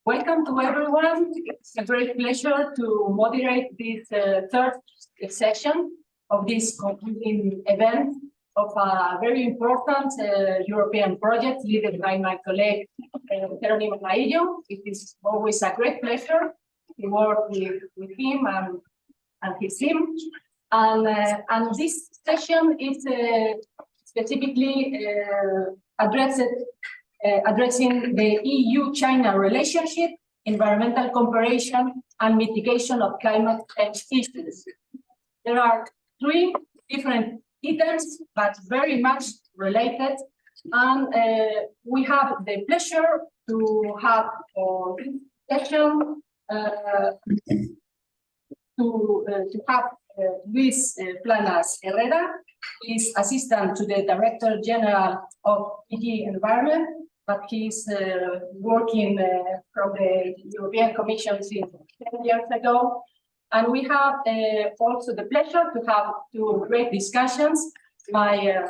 Welcome to everyone. It's a great pleasure to moderate this third session of this concluding event of a very important European project led by my colleague Jerónimo Maillo. It is always a great pleasure to work with him and his team. And this session is specifically addressing the EU-China relationship, environmental cooperation, and mitigation of climate change issues. There are three different items, but very much related. And we have the pleasure to have this session to have Luis Planas Herrera. He's Assistant to the Director General of EG Environment, but he's working from the European Commission since 10 years ago. And we have also the pleasure to have two great discussions. My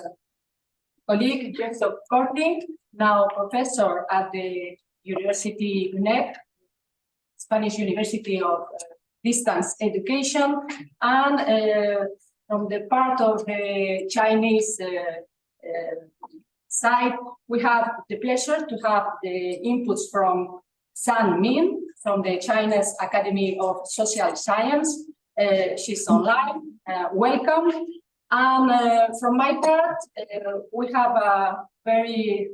colleague, Joseph Corti, now professor at the University UNED, Spanish University of Distance Education, and from the part of the Chinese side, we have the pleasure to have the inputs from San Min, from the Chinese Academy of Social Science. She's online. Welcome. And from my part, we have a very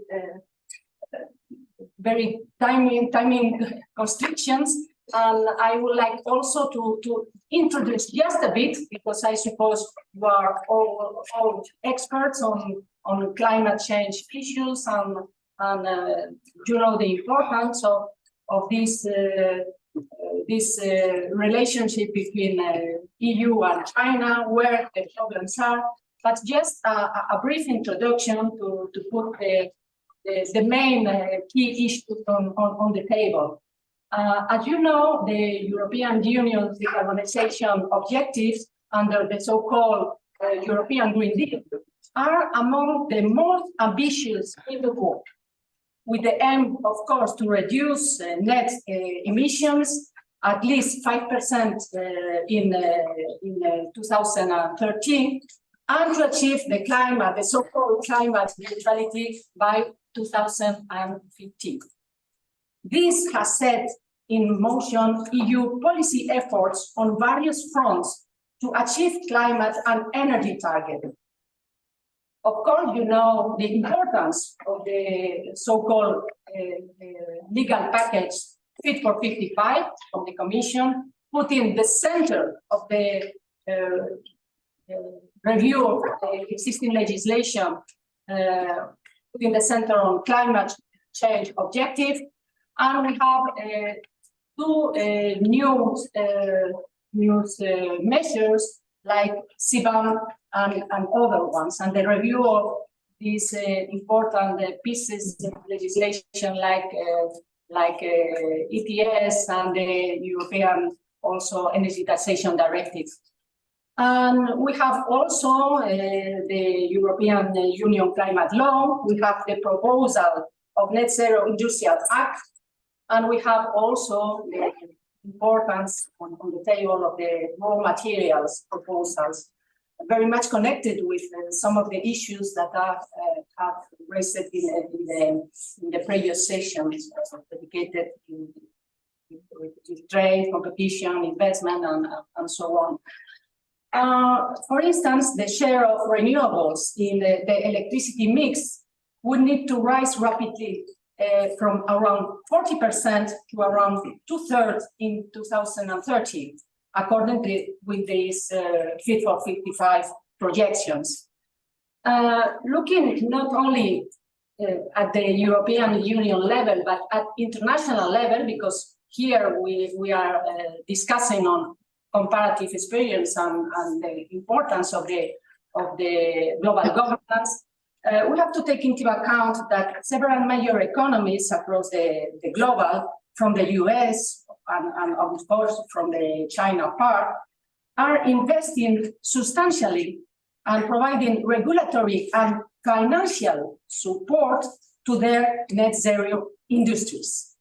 timing constrictions. And I would like also to introduce just a bit, because I suppose you are all experts on climate change issues and you know the importance of this relationship between EU and China, where the problems are. But just a brief introduction to put the main key issues on the table. As you know, the European Union's decarbonization objectives under the so-called European Green Deal are among the most ambitious in the world, with the aim, of course, to reduce net emissions at least 5% in 2013, and to achieve the so-called climate neutrality by 2050. This has set in motion EU policy efforts on various fronts to achieve climate and energy targets. Of course, you know the importance of the so-called legal package Fit for 55 of the Commission, put in the center of the review of the existing legislation, put in the center on climate change objective. And we have two new measures like CBAM and other ones. And the review of these important pieces of legislation like ETS and the European also Energy Taxation Directive. And we have also the European Union Climate Law. We have the proposal of Net Zero Industrial Act. And we have also the importance on the table of the raw materials proposals, very much connected with some of the issues that have raised in the previous sessions, dedicated to trade, competition, investment, and so on. For instance, the share of renewables in the electricity mix would need to rise rapidly from around 40% to around 2/3 in 2030, according with these Fit for 55 projections. Looking not only at the European Union level, but at international level, because here we are discussing on comparative experience and the importance of the global governance. We have to take into account that several major economies across the global, from the US and of course from the China part, are investing substantially and providing regulatory and financial support to their net zero industries.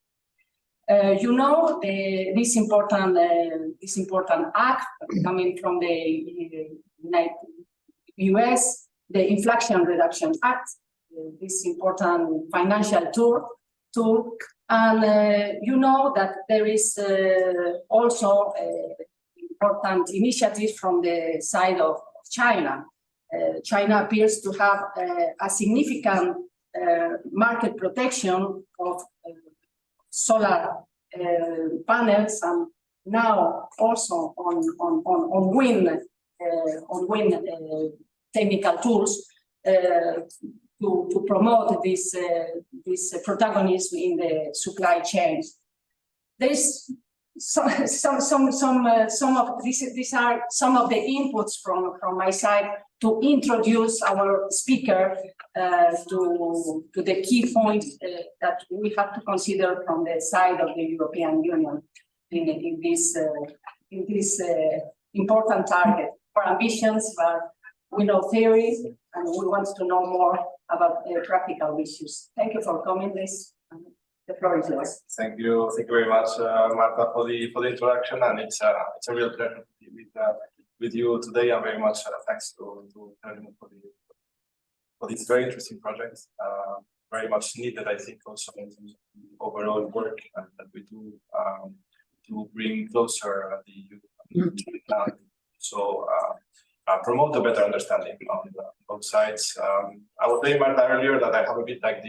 You know this important act coming from the US, the Inflation Reduction Act, this important financial tool, and you know that there is also important initiatives from the side of China. China appears to have a significant market protection of solar panels, and now also on wind technical tools to promote this protagonism in the supply chains. There's some of these are some of the inputs from my side to introduce our speaker to the key points that we have to consider from the side of the European Union in this important target. Our ambitions, but we know theory, and we want to know more about practical issues. Thank you for coming, Liz. The floor is yours. Thank you very much, Marta, for the introduction, and it's a real pleasure to be with you today. And very much thanks to Helmut for this very interesting project. Very much needed, I think, also in terms of the overall work that we do to bring closer the EU. So promote a better understanding on both sides. I was saying, Marta, earlier that I have a bit like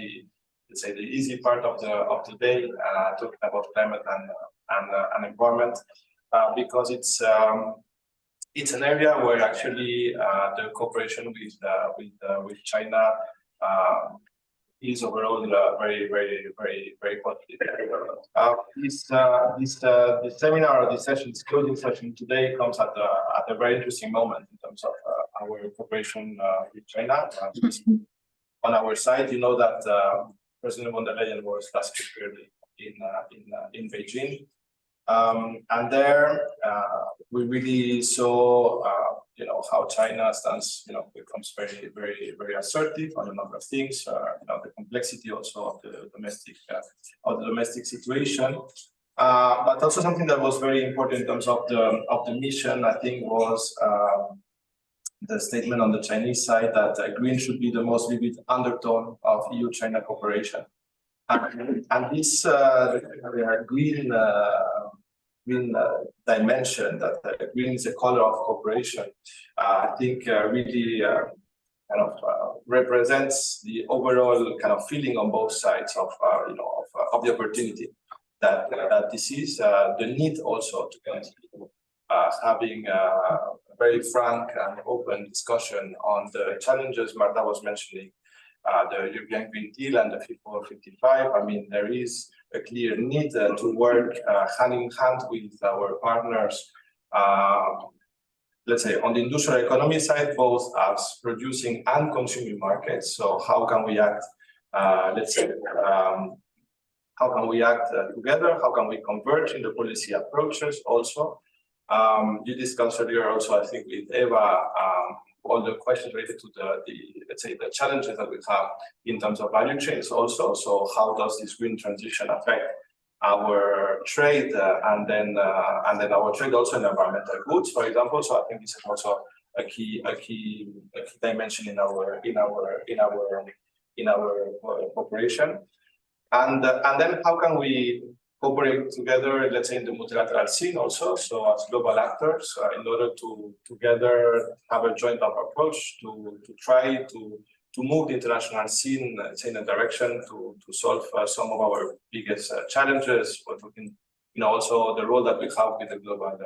let's say the easy part of the day, talking about climate and environment, because it's an area where actually the cooperation with China is overall very positive. This seminar or this closing session today comes at a very interesting moment in terms of our cooperation with China. On our side, you know that President von der Leyen was last year in Beijing, and there we really saw how China stands, becomes very assertive on a number of things. The complexity also of the domestic situation, but also something that was very important in terms of the mission, I think, was the statement on the Chinese side that green should be the most vivid undertone of EU-China cooperation. And this green dimension, that green is a color of cooperation, I think really represents the overall kind of feeling on both sides of the opportunity that this is, the need also to continue having a very frank and open discussion on the challenges Marta was mentioning, the European Green Deal and the Fit for 55. I mean, there is a clear need to work hand in hand with our partners, let's say, on the industrial economy side, both as producing and consuming markets. So how can we act, let's say, how can we act together? How can we converge in the policy approaches also? You discussed earlier also, I think, with Eva, all the questions related to let's say, the challenges that we have in terms of value chains also. So how does this green transition affect our trade and then our trade also in environmental goods, for example? So I think this is also a key dimension in our cooperation. And then how can we cooperate together, let's say, in the multilateral scene also, so as global actors, in order to together have a joint up approach to try to move the international scene, in a direction to solve some of our biggest challenges. We're talking, also the role that we have with the global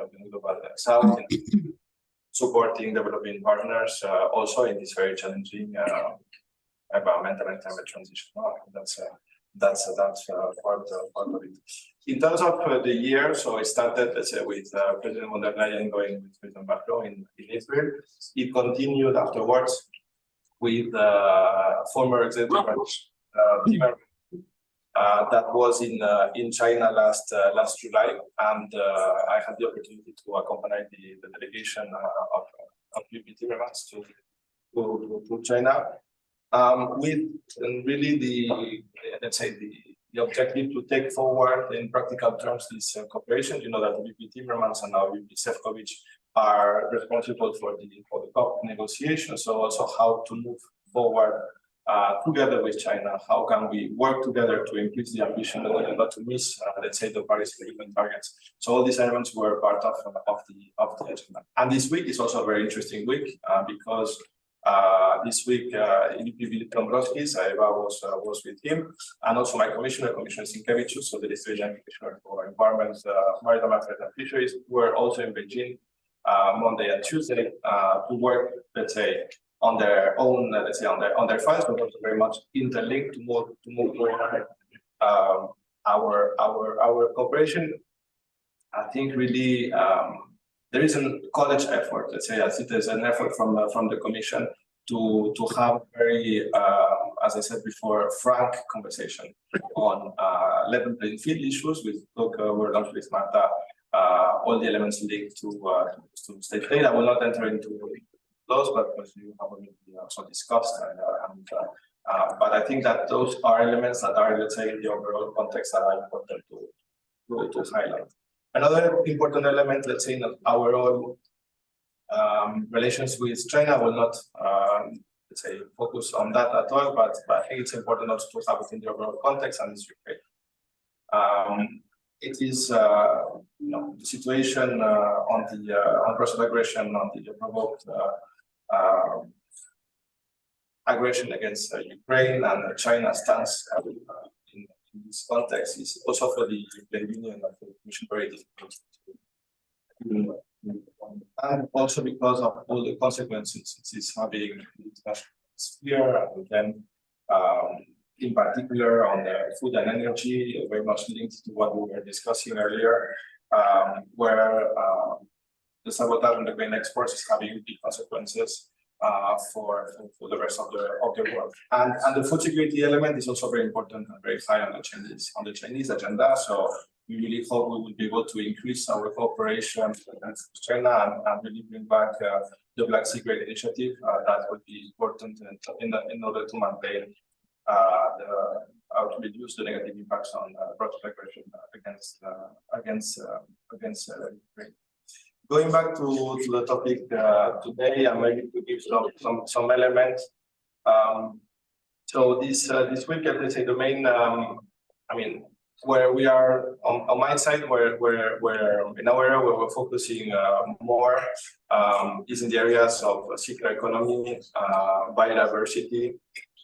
South in supporting developing partners, also in this very challenging environmental and climate transition. That's part of it. In terms of the year, so it started, let's say, with President von der Leyen going with President Macron in April. It continued afterwards with former executive that was in China last July, and I had the opportunity to accompany the delegation of VP Timmermans to China. With really let's say the objective to take forward in practical terms this cooperation. You know that VP Timmermans and now VP Šefčovič are responsible for the COP negotiations. So also how to move forward together with China. How can we work together to increase the ambition and not to miss, let's say, the Paris Agreement targets? So all these elements were part of the agenda. And this week is also a very interesting week because this week, VP Dombrovskis, Eva was with him, and also my Commissioner Sinkevičius, so the District Commissioner for Environment, Maritime Affairs and Fisheries, were also in Beijing Monday and Tuesday to work, let's say, on their own, let's say, on their files, but also very much interlinked to move forward our cooperation. I think really there is a college effort, let's say, as it is an effort from the Commission to have very, as I said before, frank conversation on level playing field issues. We're launched with Marta all the elements linked to state aid. I will not enter into those, but as you have already also discussed, but I think that those are elements that are, let's say, in the overall context that are important to highlight. Another important element, let's say, in our own relations with China, will not, let's say, focus on that at all, but I think it's important also to have it in the overall context, and it's Ukraine. It is, the situation on Russian aggression, on the provoked aggression against Ukraine, and China's stance in this context is also for the European Union and the Commission very difficult to, and also because of all the consequences it is having in the international sphere, and then in particular on the food and energy, very much linked to what we were discussing earlier, where the sabotage on the grain exports is having big consequences for the rest of the world. And the food security element is also very important and very high on the Chinese agenda. So we really hope we will be able to increase our cooperation with China and really bring back the Black Sea Grain Initiative. That would be important in order to maintain to reduce the negative impacts on Russian aggression against Ukraine. Going back to the topic today, I'm ready to give some elements. So this week, let's say the main, where we are on my side, where in our area where we're focusing more is in the areas of circular economy, biodiversity,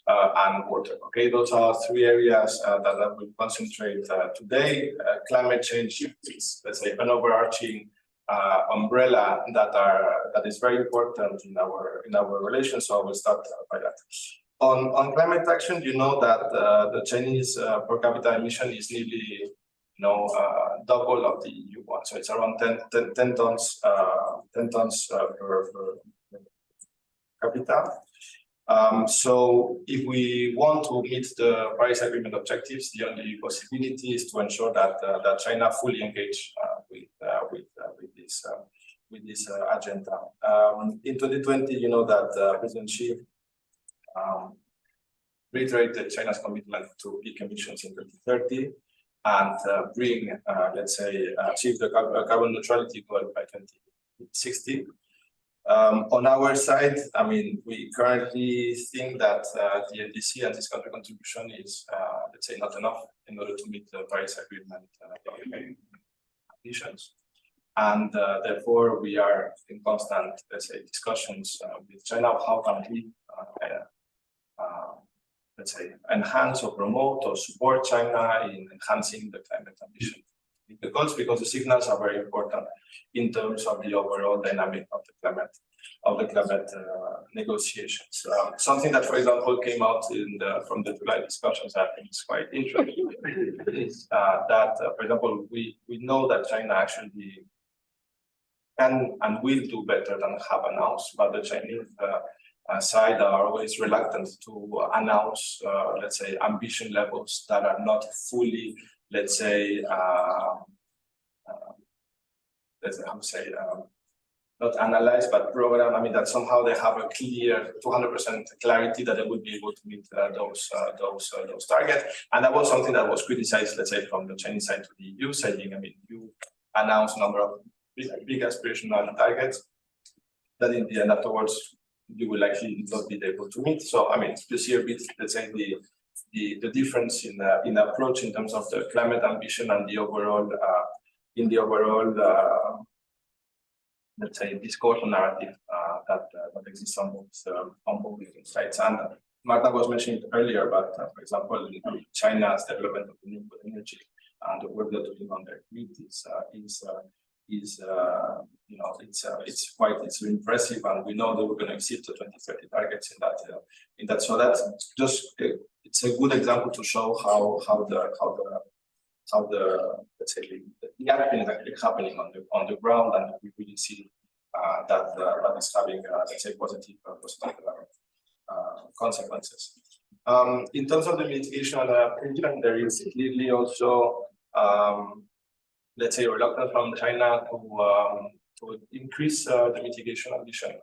and water. Okay, those are three areas that I will concentrate today. Climate change is, let's say, an overarching umbrella that is very important in our relations. So I will start by that. On climate action, you know that the Chinese per capita emission is nearly, double of the EU one. So it's around 10 tons per capita. So if we want to meet the Paris Agreement objectives, the only possibility is to ensure that China fully engage with this agenda. In 2020, you know that President Xi reiterated China's commitment to peak emissions in 2030 and bring, let's say, achieve the carbon neutrality goal by 2060. On our side, we currently think that the NDC and this country contribution is, let's say, not enough in order to meet the Paris Agreement ambitions. And therefore, we are in constant, let's say, discussions with China of how can we, let's say, enhance or promote or support China in enhancing the climate ambition. Because the signals are very important in terms of the overall dynamic of the climate negotiations. Something that, for example, came out from the July discussions, I think is quite interesting, is that, for example, we know that China actually can and will do better than have announced, but the Chinese side are always reluctant to announce, let's say, ambition levels that are not fully, let's say, not analyze, but program. I mean, that somehow they have a clear 200% clarity that they would be able to meet those targets. And that was something that was criticized, let's say, from the Chinese side to the EU, saying, I mean, you announce a number of big aspirational targets that in the end afterwards you will likely not be able to meet. So, I mean, you see a bit, let's say, the difference in approach in terms of the climate ambition and the overall let's say, discourse narrative that exists on both sides. And Marta was mentioning earlier, but for example, China's development of renewable energy and the work they're doing on their grid it's quite impressive, and we know that we're going to exceed the 2030 targets in that. So that's just it's a good example to show how the let's say the action is actually happening on the ground, and we really see that is having let's say positive consequences. In terms of the mitigation, there is clearly also let's say reluctance from China to increase the mitigation ambition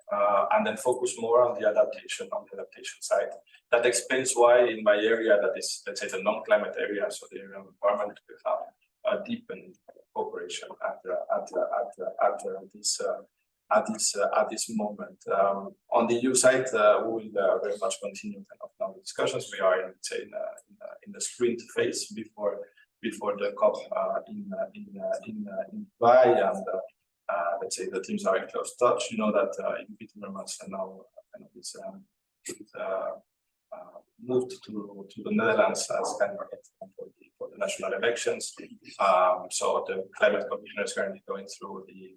and then focus more on the adaptation side. That explains why in my area, that is, let's say, the non-climate area, so the area of environment, we have a deepened cooperation at this moment. On the EU side, we will very much continue kind of now the discussions. We are in the sprint phase before the COP in Dubai, and let's say the teams are in close touch. You know that Peter Mermans now kind of is moved to the Netherlands as candidate for the national elections. So the climate commissioner is currently going through the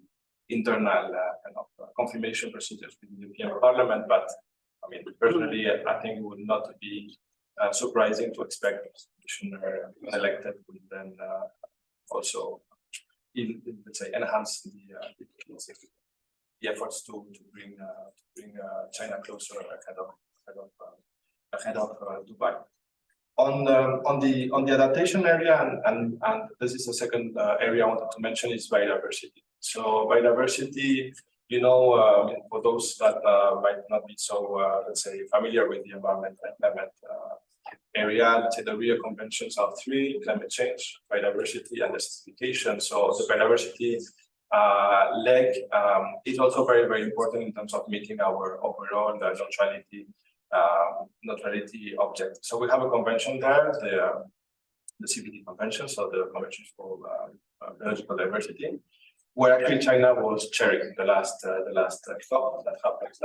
internal kind of confirmation procedures with the European Parliament. But I mean, personally, I think it would not be surprising to expect the commissioner elected will then also let's say enhance the efforts to bring China closer ahead of Dubai. On the adaptation area, and this is the second area I wanted to mention, is biodiversity. So biodiversity, you know, for those that might not be so let's say familiar with the environment and climate area, let's say the Rio Conventions are three: climate change, biodiversity, and desertification. So the biodiversity leg is also very, very important in terms of meeting our overall neutrality objective. So we have a convention there, the CBD convention, so the Convention for Biological Diversity, where actually China was chairing the last COP that happened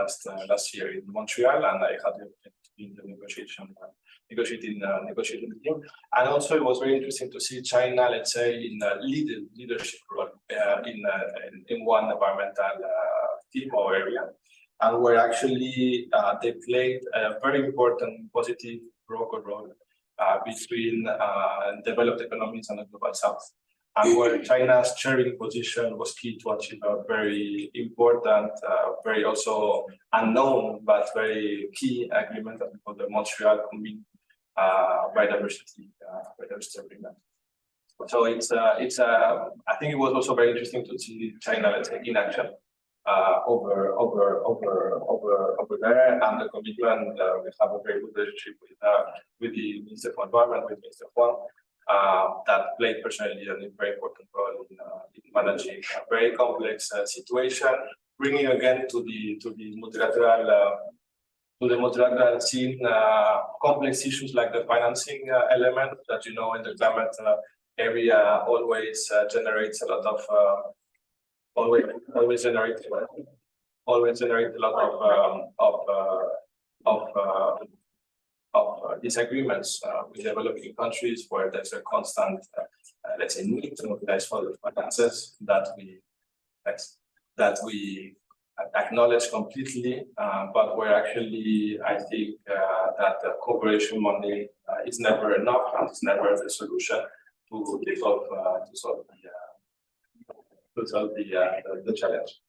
last year in Montreal, and I had the opportunity to be in the negotiating the team. And also it was very interesting to see China, let's say, in a leadership role in one environmental team or area, and where actually they played a very important positive broker role between developed economies and the global south. And where China's chairing position was key to achieve a very important, very also unknown, but very key agreement that we call the Montreal Convention biodiversity agreement. So I think it was also very interesting to see China, let's say, in action over there, and the commitment. We have a very good relationship with the Minister for Environment, with Mr. Huang. That played personally a very important role in managing a very complex situation, bringing again to the multilateral scene complex issues like the financing element that, you know, in the climate area always generates a lot of always generate a lot of disagreements with developing countries, where there's a constant, let's say, need to mobilize further finances that we acknowledge completely, but where actually I think that the cooperation money is never enough, and it's never the solution to solve the challenge.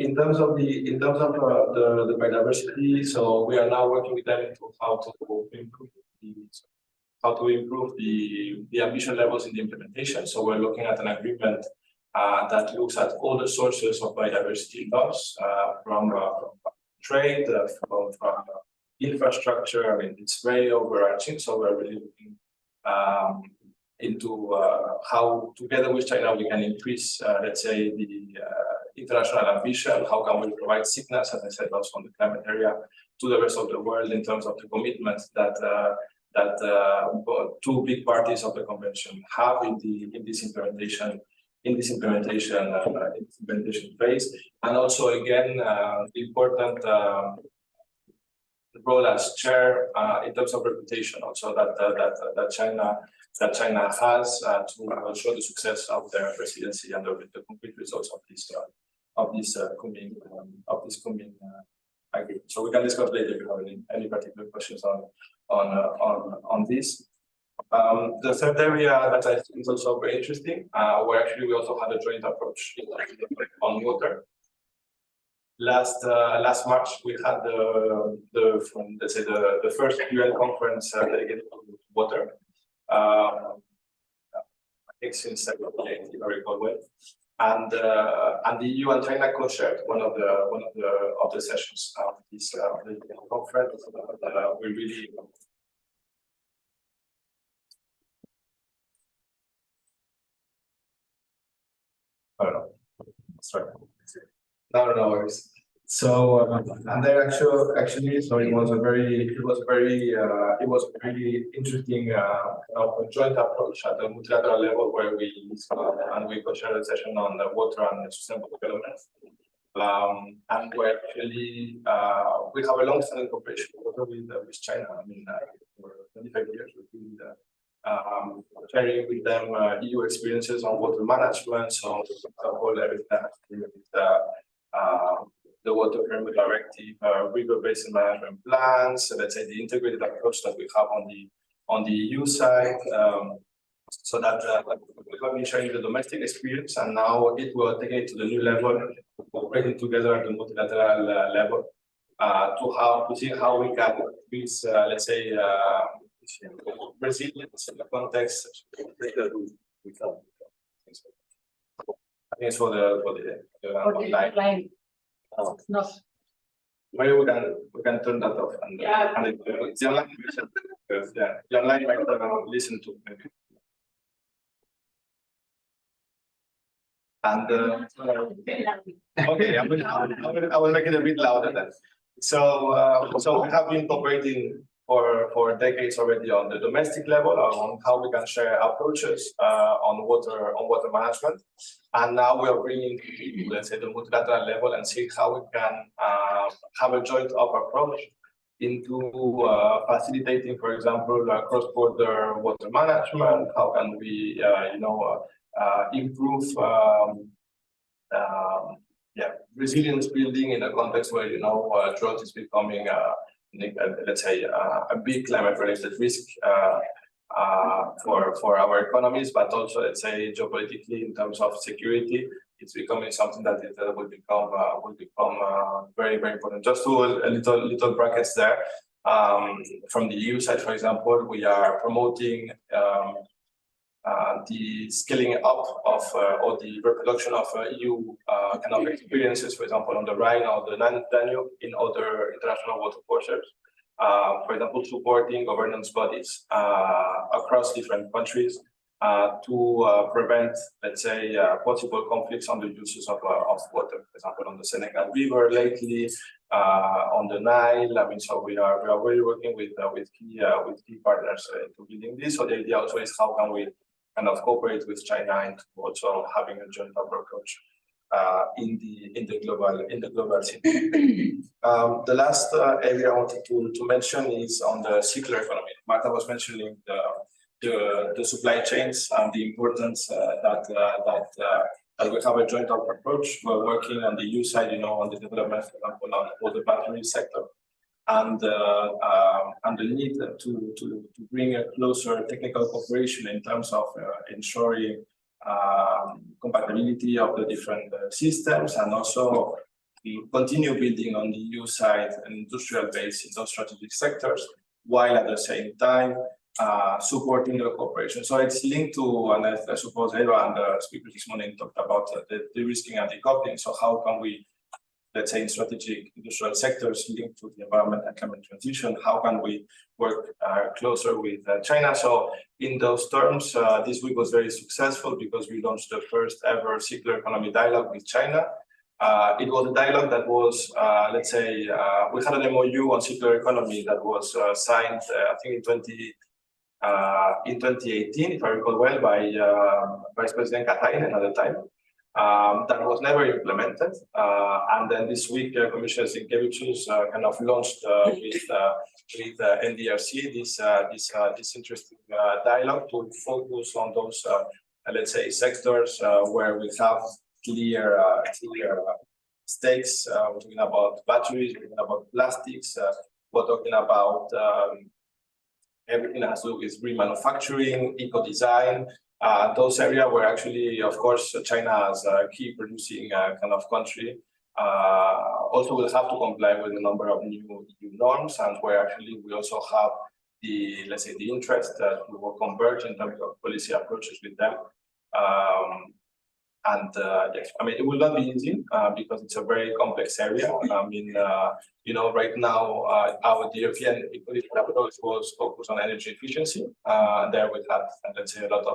In terms of the biodiversity, so we are now working with them to how to improve the ambition levels in the implementation. So we're looking at an agreement that looks at all the sources of biodiversity loss, from trade, from infrastructure. I mean, it's very overarching. So we're really looking into how, together with China, we can increase, let's say, the international ambition. How can we provide signals, as I said, also on the climate area, to the rest of the world in terms of the commitments that two big parties of the convention have in this implementation phase, and also again the important role as chair in terms of reputation, also that China has to show the success of their presidency and the concrete results of this coming agreement. So we can discuss later if you have any particular questions on this. The third area that I think is also very interesting, where actually we also had a joint approach on water. Last March, we had the first UN conference dedicated to water. I think since 1978, if I recall well, and the EU and China co-chaired one of the sessions of this conference. We really. Oh, no, sorry. No worries. So and there actually, so it was a very interesting joint approach at the multilateral level, where we co-chaired a session on the water and sustainable development, and where actually we have a long-standing cooperation with China. I mean, for 25 years we've been sharing with them EU experiences on water management. So everything that with the Water Framework Directive, river basin management plans, so let's say the integrated approach that we have on the EU side, so that we have been sharing the domestic experience, and now it will take it to the new level, working together at the multilateral level, to see how we can increase, let's say, resilience in the context. I think it's for the online. No. Maybe we can turn that off and the online version, because the online might listen to maybe. And okay, I will make it a bit louder then. So we have been cooperating for decades already on the domestic level on how we can share approaches on water management, and now we are bringing, let's say, the multilateral level and see how we can have a joint up approach into facilitating, for example, cross-border water management. How can we, improve resilience building in a context where drought is becoming let's say a big climate-related risk for our economies, but also, let's say, geopolitically in terms of security, it's becoming something that will become very, very important. Just to a little brackets there. From the EU side, for example, we are promoting the scaling up of or the reproduction of EU kind of experiences, for example, on the Rhine or the Danube in other international water courses. For example, supporting governance bodies across different countries to prevent, let's say, possible conflicts on the uses of water. For example, on the Senegal River lately, on the Nile. I mean, so we are really working with key partners to building this. So the idea also is how can we kind of cooperate with China and also having a joint approach in the global scene. The last area I wanted to mention is on the circular economy. Marta was mentioning the supply chains and the importance that we have a joint approach. We're working on the EU side, on the development, for example, on the battery sector, and the need to bring a closer technical cooperation in terms of ensuring compatibility of the different systems, and also continue building on the EU side an industrial base in those strategic sectors, while at the same time supporting the cooperation. So it's linked to, and I suppose Eva and the speakers this morning talked about the de-risking and decoupling. So how can we, let's say, in strategic industrial sectors linked to the environment and climate transition, how can we work closer with China? So in those terms, this week was very successful because we launched the first ever circular economy dialogue with China. It was a dialogue that was, let's say, we had an MOU on circular economy that was signed, I think in 2018, if I recall well, by Vice President Katainen at the time. That was never implemented, and then this week, Commissioner Sienkiewicz kind of launched with NDRC this interesting dialogue to focus on those, let's say, sectors where we have clear stakes. We're talking about batteries, we're talking about plastics, we're talking about everything that has to do with remanufacturing, eco-design. Those areas where actually, of course, China as a key producing kind of country also will have to comply with a number of new norms, and where actually we also have the, let's say, the interest that we will converge in terms of policy approaches with them. Yes, I mean, it will not be easy because it's a very complex area. I mean, you know, right now, the European equity capital was focused on energy efficiency. There we had, let's say, a lot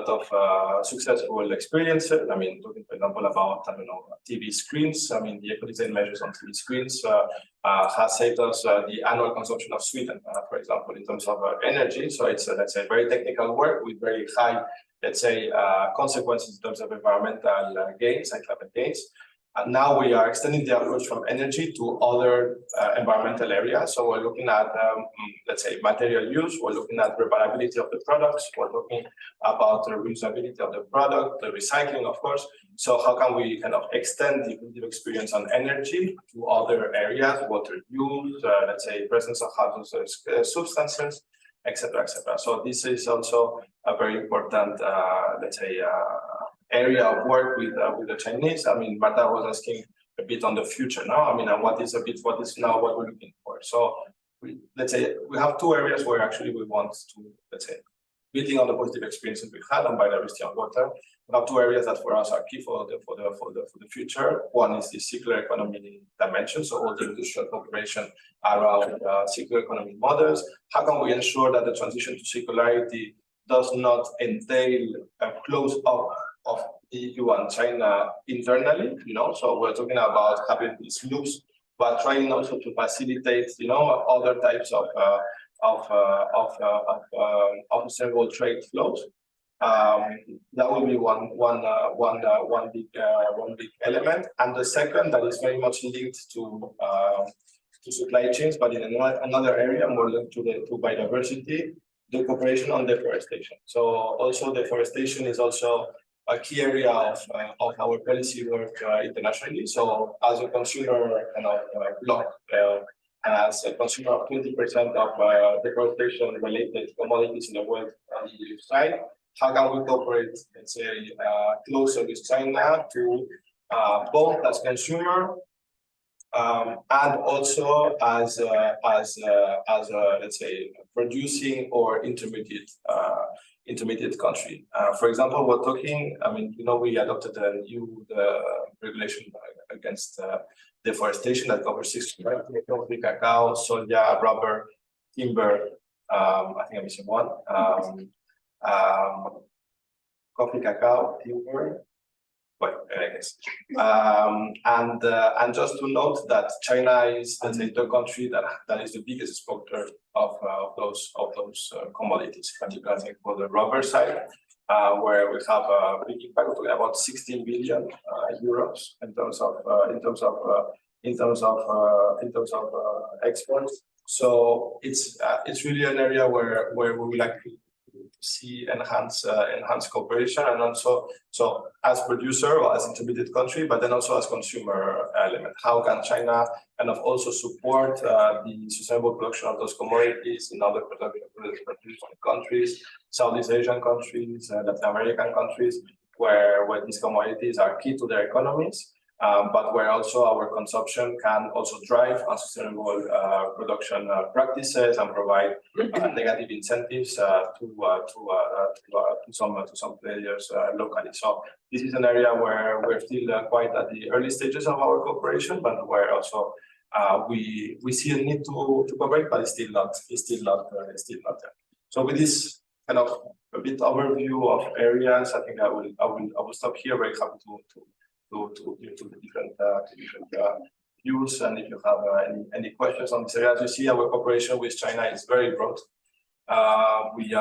of successful experiences. I mean, talking, for example, about, I don't know, TV screens. I mean, the eco-design measures on TV screens has saved us the annual consumption of Sweden, for example, in terms of energy. So it's, let's say, very technical work with very high, let's say, consequences in terms of environmental gains and climate gains. And now we are extending the approach from energy to other environmental areas. So we're looking at, let's say, material use. We're looking at reparability of the products. We're looking about the reusability of the product, the recycling, of course. So how can we kind of extend the positive experience on energy to other areas, water use, let's say, presence of hazardous substances, etc., etc. So this is also a very important, let's say, area of work with the Chinese. I mean, Marta was asking a bit on the future now. I mean, and what is now what we're looking for. So let's say we have two areas where actually we want to, let's say, building on the positive experiences we had on biodiversity and water. We have two areas that for us are key for the future. One is the circular economy dimension, so all the industrial cooperation around circular economy models. How can we ensure that the transition to circularity does not entail a close up of EU and China internally? You know, so we're talking about having these loops, but trying also to facilitate, you know, other types of sustainable trade flows. That will be one big element, and the second that is very much linked to supply chains, but in another area more linked to biodiversity, the cooperation on deforestation. So also deforestation is also a key area of our policy work internationally. So as a consumer kind of block, as a consumer of 20% of deforestation related commodities in the world on the EU side, how can we cooperate, let's say, closer with China to both as consumer and also as let's say, producing or intermediate country. For example, we're talking, I mean, you know, we adopted a new regulation against deforestation that covers 6 coffee, cacao, soya, rubber, timber. I think I'm missing one. Coffee, cacao, timber. Well, I guess. And just to note that China is, let's say, the country that is the biggest exporter of those commodities, particularly I think for the rubber side, where we have a big impact, about 16 billion euros in terms of exports. So it's really an area where we would like to see enhanced cooperation, and also so as producer or as intermediate country, but then also as consumer element. How can China kind of also support the sustainable production of those commodities in other producing countries, Southeast Asian countries, Latin American countries, where these commodities are key to their economies, but where also our consumption can also drive unsustainable production practices and provide negative incentives to some players locally. So this is an area where we're still quite at the early stages of our cooperation, but where also we see a need to cooperate, but it's still not there. So with this kind of a bit overview of areas, I think I will stop here. Very happy to the different views, and if you have any questions on this area. As you see, our cooperation with China is very broad. We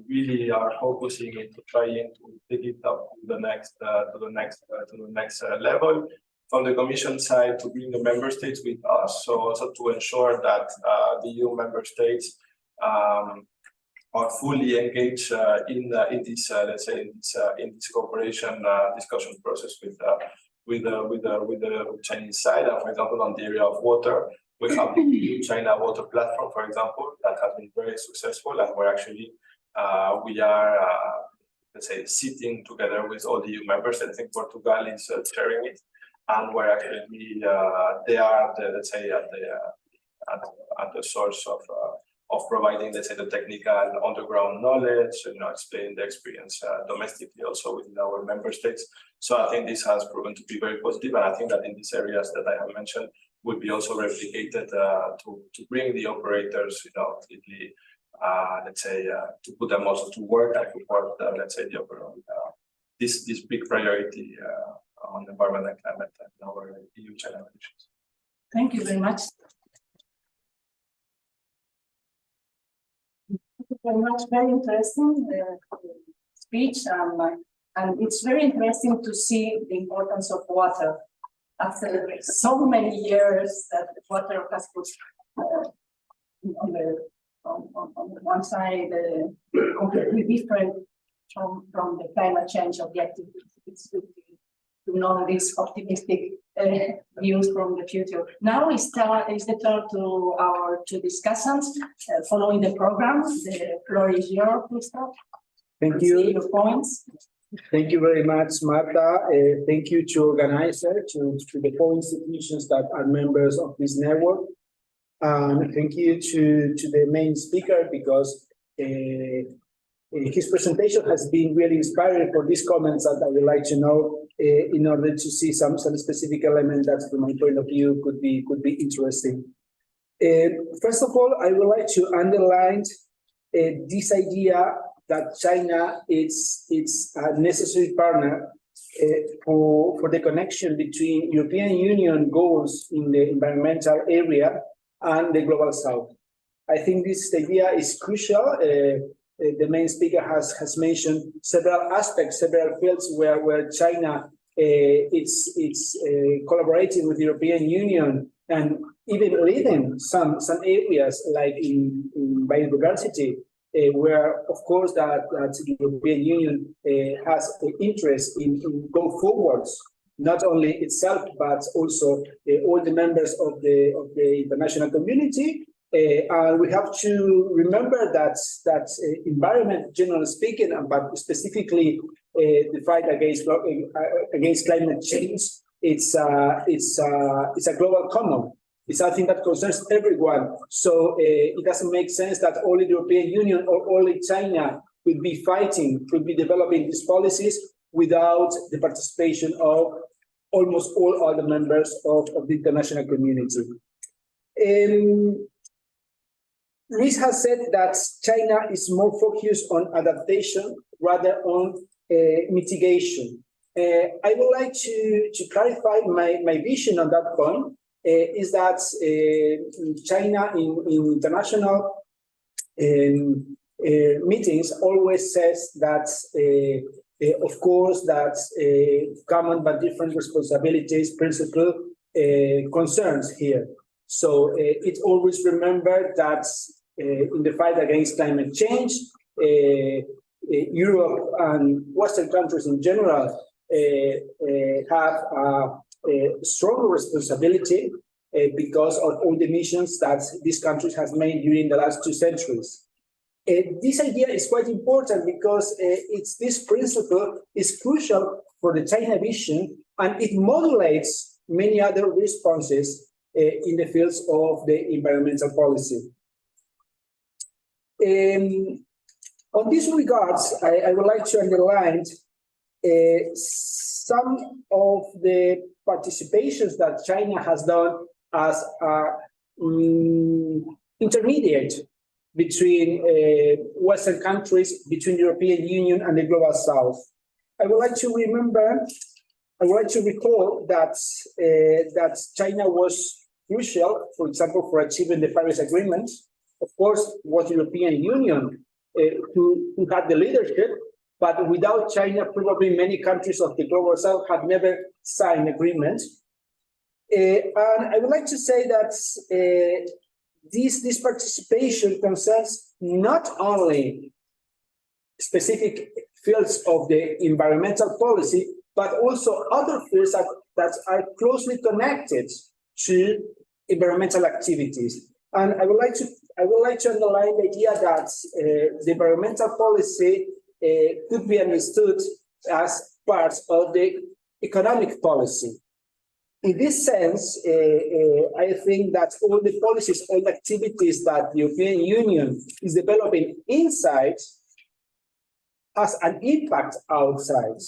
really are focusing into trying to take it up to the next level. From the Commission side, to bring the member states with us, so also to ensure that the EU member states are fully engaged in this let's say in this cooperation discussion process with the Chinese side. And for example, on the area of water, we have the EU-China water platform, for example, that has been very successful, and where actually we are let's say sitting together with all the EU members. I think Portugal is chairing it, and where actually they are let's say at the source of providing, let's say, the technical underground knowledge, explain the experience domestically also within our member states. So I think this has proven to be very positive, and I think that in these areas that I have mentioned would be also replicated to bring the operators, completely, let's say, to put them also to work and support, let's say, the overall this big priority on environment and climate in our EU-China relations. Thank you very much. Very much, very interesting speech, and it's very interesting to see the importance of water after so many years that water has put on the one side completely different from the climate change objective. It's good to know this optimistic views from the future. Now is the turn to our two discussants following the program. The floor is yours, Christoph. Thank you. Your points. Thank you very much, Marta. Thank you to organizers, to the four institutions that are members of this network. Thank you to the main speaker, because his presentation has been really inspiring for these comments that I would like to know in order to see some specific element that from my point of view could be interesting. First of all, I would like to underline this idea that China is a necessary partner for the connection between European Union goals in the environmental area and the global south. I think this idea is crucial. The main speaker has mentioned several aspects, several fields where China it's collaborating with the European Union and even leading some areas like in biodiversity, where of course that the European Union has an interest in go forwards, not only itself but also all the members of the international community. And we have to remember that environment, generally speaking, but specifically the fight against climate change, it's a global common. It's something that concerns everyone. So it doesn't make sense that only the European Union or only China could be fighting, could be developing these policies without the participation of almost all other members of the international community. Luis has said that China is more focused on adaptation rather on mitigation. I would like to clarify my vision on that point. Is that China in international meetings always says that, of course, that common but different responsibilities principle concerns here. So it's always remembered that in the fight against climate change, Europe and Western countries in general have a stronger responsibility because of all the emissions that these countries have made during the last 2 centuries. This idea is quite important because this principle is crucial for the China vision and it modulates many other responses in the fields of the environmental policy. On these regards, I would like to underline some of the participations that China has done as intermediate between Western countries, between the European Union and the Global South. I would like to recall that that China was crucial, for example, for achieving the Paris Agreement. Of course, it was the European Union who had the leadership, but without China, probably many countries of the Global South had never signed agreement. And I would like to say that this participation concerns not only specific fields of the environmental policy, but also other fields that are closely connected to environmental activities. And I would like to underline the idea that the environmental policy could be understood as part of the economic policy. In this sense, I think that all the policies, all the activities that the European Union is developing inside has an impact outside.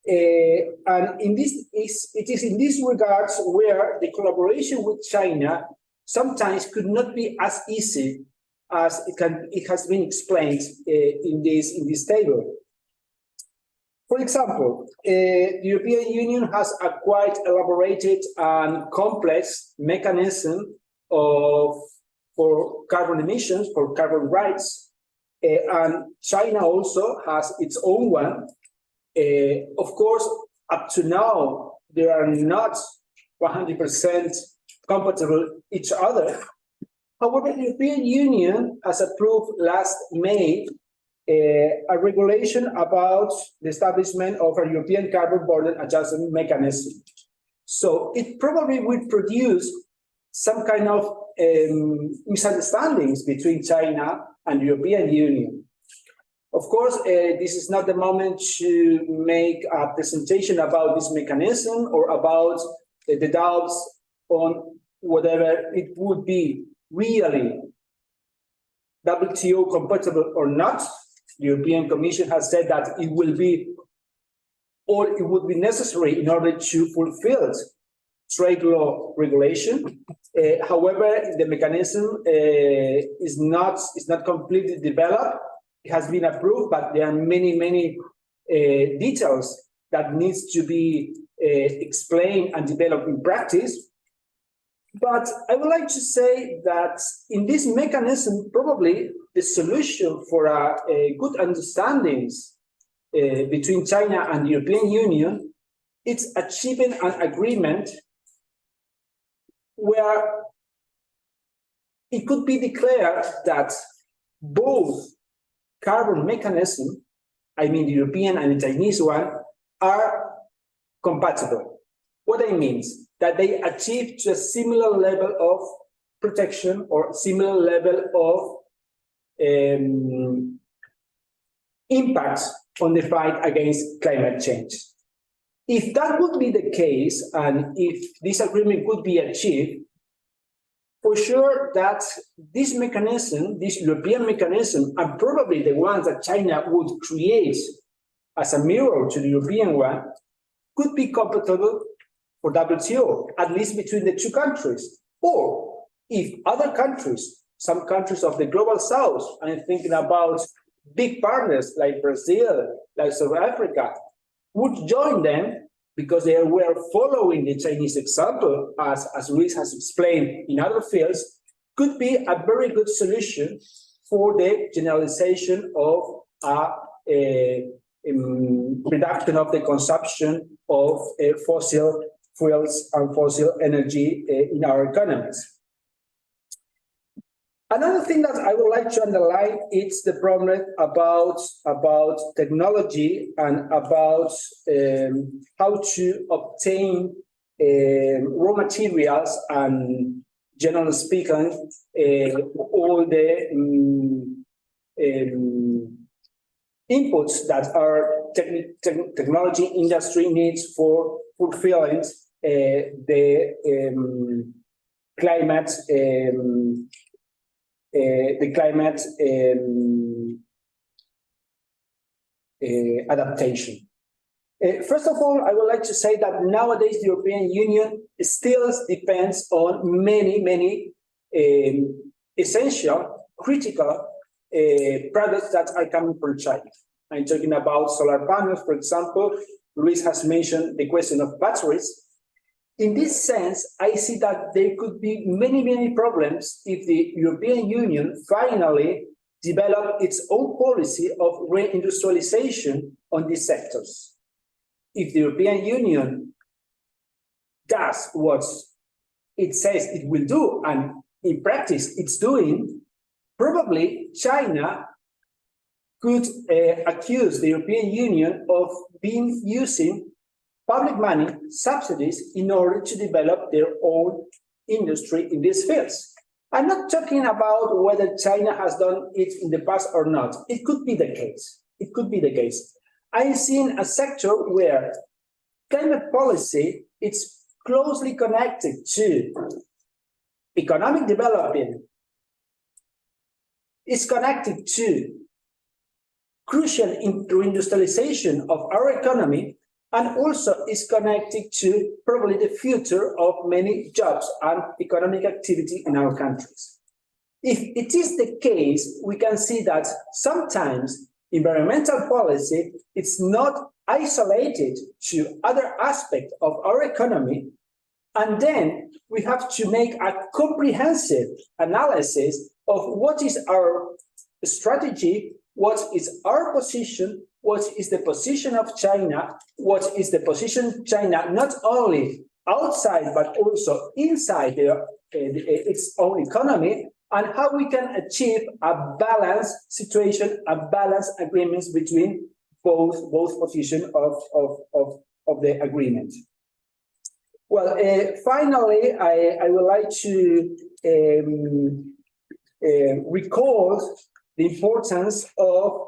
And it is in this regards where the collaboration with China sometimes could not be as easy as it has been explained in this table. For example, the European Union has a quite elaborated and complex mechanism for carbon emissions, for carbon rights, and China also has its own one. Of course, up to now, they are not 100% compatible each other. However, the European Union has approved last May a regulation about the establishment of a European carbon border adjustment mechanism. So it probably will produce some kind of misunderstandings between China and the European Union. Of course, this is not the moment to make a presentation about this mechanism or about the doubts on whether it would be really WTO compatible or not. The European Commission has said that it will be, or it would be necessary in order to fulfill trade law regulation. However, the mechanism is not completely developed. It has been approved, but there are many details that needs to be explained and developed in practice. But I would like to say that in this mechanism, probably the solution for a good understandings between China and the European Union, it's achieving an agreement where it could be declared that both carbon mechanism, I mean the European and the Chinese one, are compatible. What I mean is that they achieve to a similar level of protection or similar level of impact on the fight against climate change. If that would be the case, and if this agreement could be achieved, for sure that this mechanism, this European mechanism, and probably the ones that China would create as a mirror to the European one, could be compatible for WTO, at least between the two countries. Or if other countries, some countries of the Global South, I'm thinking about big partners like Brazil, like South Africa, would join them because they were following the Chinese example, as Luis has explained in other fields, could be a very good solution for the generalization of a reduction of the consumption of fossil fuels and fossil energy in our economies. Another thing that I would like to underline is the problem about technology and about how to obtain raw materials and, generally speaking, all the inputs that are technology industry needs for fulfilling the climate adaptation. First of all, I would like to say that nowadays the European Union still depends on many essential, critical products that are coming from China. I'm talking about solar panels, for example. Luis has mentioned the question of batteries. In this sense, I see that there could be many problems if the European Union finally develop its own policy of reindustrialization on these sectors. If the European Union does what it says it will do, and in practice it's doing, probably China could accuse the European Union of being using public money, subsidies, in order to develop their own industry in these fields. I'm not talking about whether China has done it in the past or not. It could be the case. It could be the case. I've seen a sector where climate policy is closely connected to economic development, is connected to crucial reindustrialization of our economy, and also is connected to probably the future of many jobs and economic activity in our countries. If it is the case, we can see that sometimes environmental policy is not isolated to other aspects of our economy, and then we have to make a comprehensive analysis of what is our strategy, what is our position, what is the position of China, what is the position of China not only outside but also inside its own economy, and how we can achieve a balanced situation, a balanced agreements between both positions of the agreement. Well, finally, I would like to recall the importance of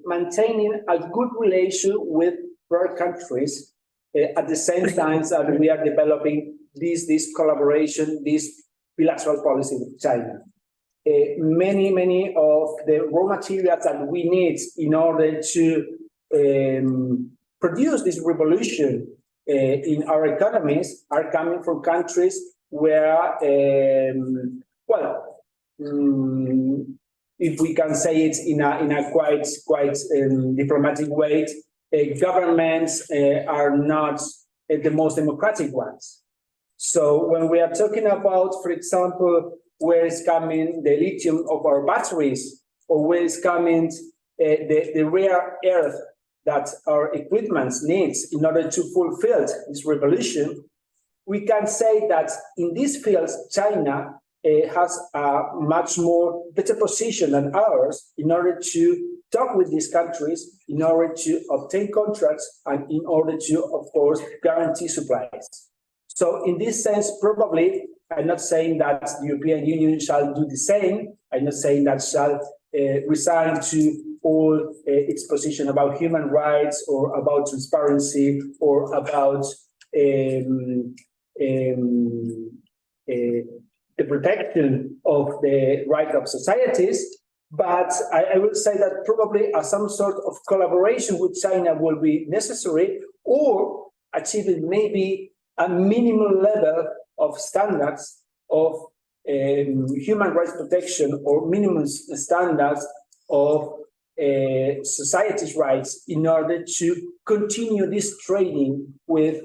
maintaining a good relation with third countries at the same time that we are developing this collaboration, this bilateral policy with China. Many of the raw materials that we need in order to produce this revolution in our economies are coming from countries where, if we can say it in a quite diplomatic way, governments are not the most democratic ones. So when we are talking about, for example, where is coming the lithium of our batteries, or where is coming the rare earth that our equipment needs in order to fulfill this revolution, we can say that in these fields, China has a much more better position than ours in order to talk with these countries, in order to obtain contracts, and in order to, of course, guarantee supplies. So in this sense, probably, I'm not saying that the European Union shall do the same. I'm not saying that shall resign to all its position about human rights or about transparency or about the protection of the right of societies. But I will say that probably some sort of collaboration with China will be necessary, or achieving maybe a minimum level of standards of human rights protection, or minimum standards of society's rights, in order to continue this trading with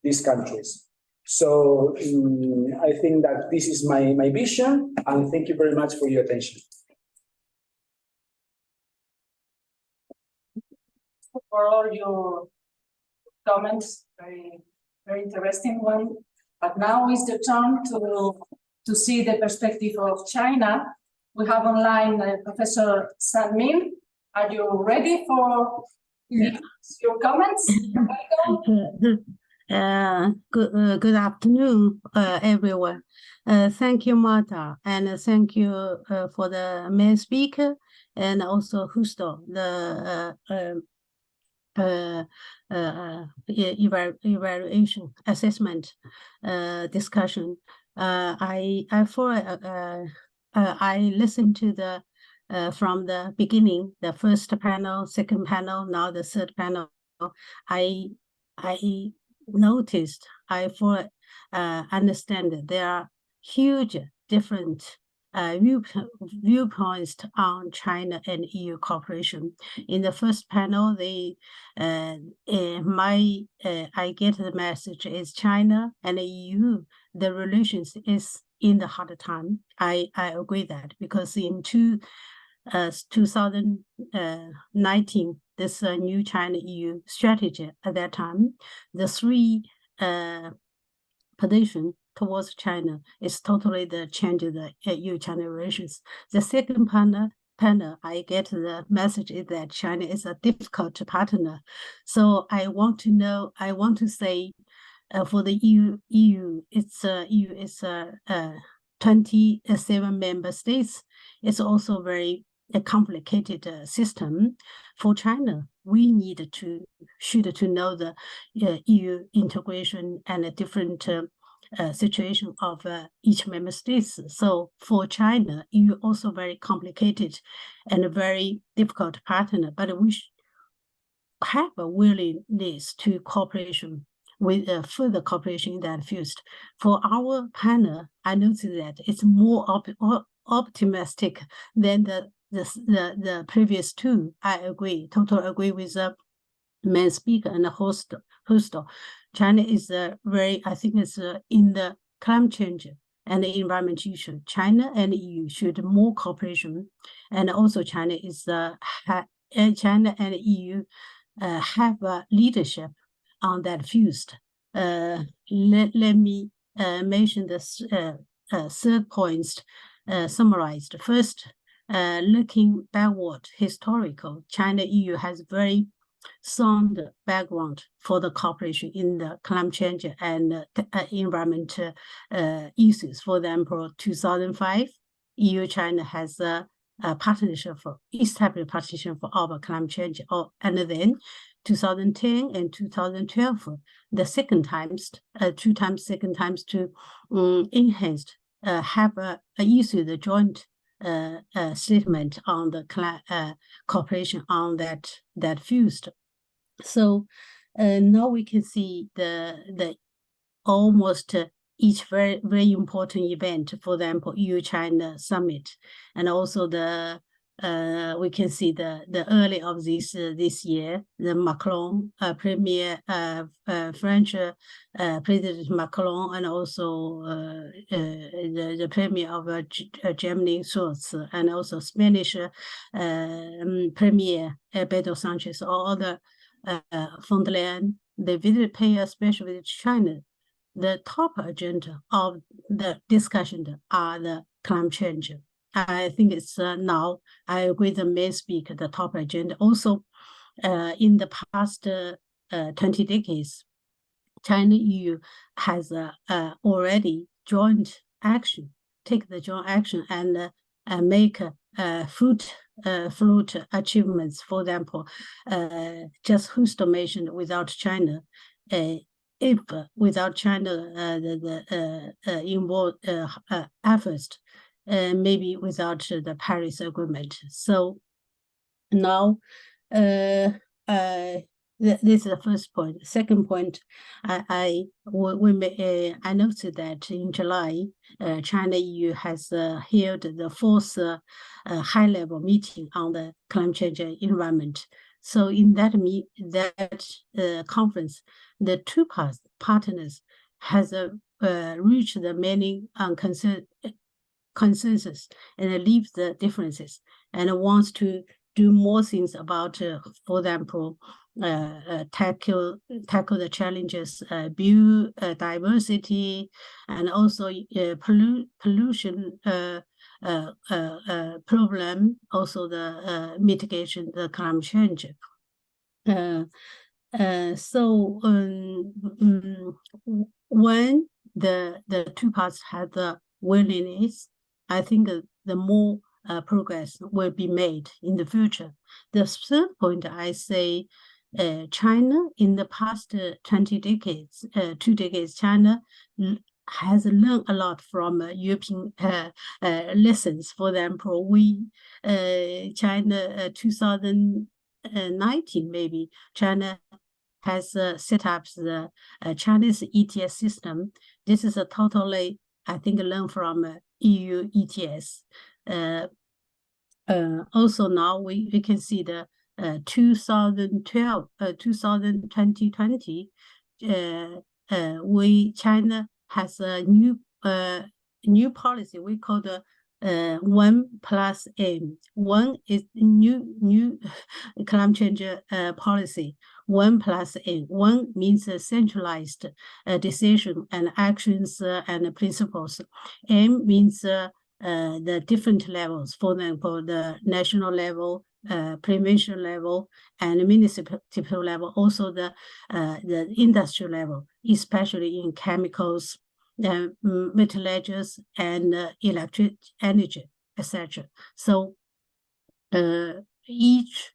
these countries. So I think that this is my vision, and thank you very much for your attention. For all your comments, very interesting one. But now is the turn to see the perspective of China. We have online Professor San Min. Are you ready for your comments? Good afternoon, everyone. Thank you, Marta, and thank you for the main speaker, and also Justo, the evaluation assessment discussion. I listened to the from the beginning, the first panel, second panel, now the third panel. I noticed, I understand that there are huge different viewpoints on China and EU cooperation. In the first panel, I get the message is China and the EU, the relations is in the hard time. I agree that, because in 2019, this new China-EU strategy at that time, the three position towards China is totally the change of the EU-China relations. The second panel, I get the message is that China is a difficult partner. So I want to say for the EU is 27 member states. It's also very a complicated system. For China, we should know the EU integration and a different situation of each member states. So for China, EU also very complicated and a very difficult partner, but we have a willingness to cooperation with further cooperation in that field. For our panel, I noticed that it's more optimistic than the previous two. I agree, totally agree with the main speaker and the host. China is very, I think it's in the climate change and the environment issue. China and EU should more cooperation, and also China and EU have leadership on that field. Let me mention this third point summarized. First, looking backward, historical, China-EU has very sound background for the cooperation in the climate change and environment issues. For example, 2005, EU-China has a partnership for established partnership for our climate change, and then 2010 and 2012, the second times to enhanced have issued the joint statement on the cooperation on that field. So now we can see the almost each very, very important event, for example, EU-China summit, and also we can see the early of this year, the Macron premier, French President Macron, and also the premier of Germany, Scholz, and also Spanish premier Pedro Sanchez, all the von der Leyen, they pay a special visit to China. The top agenda of the discussion are the climate change. I think it's now, I agree with the main speaker, the top agenda. Also, in the past 20 decades, China-EU has already joint action, take the joint action and make fruit achievements. For example, just Husto mentioned, without China, if without China, the involved efforts, maybe without the Paris Agreement. So now, this is the first point. Second point, I noted that in July, China-EU has held the fourth high-level meeting on the climate change and environment. So in that conference, the two partners has reached the many consensus and leave the differences, and wants to do more things about, for example, tackle the challenges, biodiversity, and also pollution problem, also the mitigation, the climate change. So when the two parts have the willingness, I think the more progress will be made in the future. The third point I say, China, in the past 2 decades, China has learned a lot from European lessons. For example, China 2019 maybe, China has set up the Chinese ETS system. This is a totally, I think, learned from EU ETS. Also now we can see the 2020, China has a new policy we call the 1+N. One is new climate change policy. 1+N. One means a centralized decision and actions and principles. N means the different levels. For example, the national level, provincial level, and municipal level. Also the industry level, especially in chemicals, metallurgies, and electric energy, etc. So each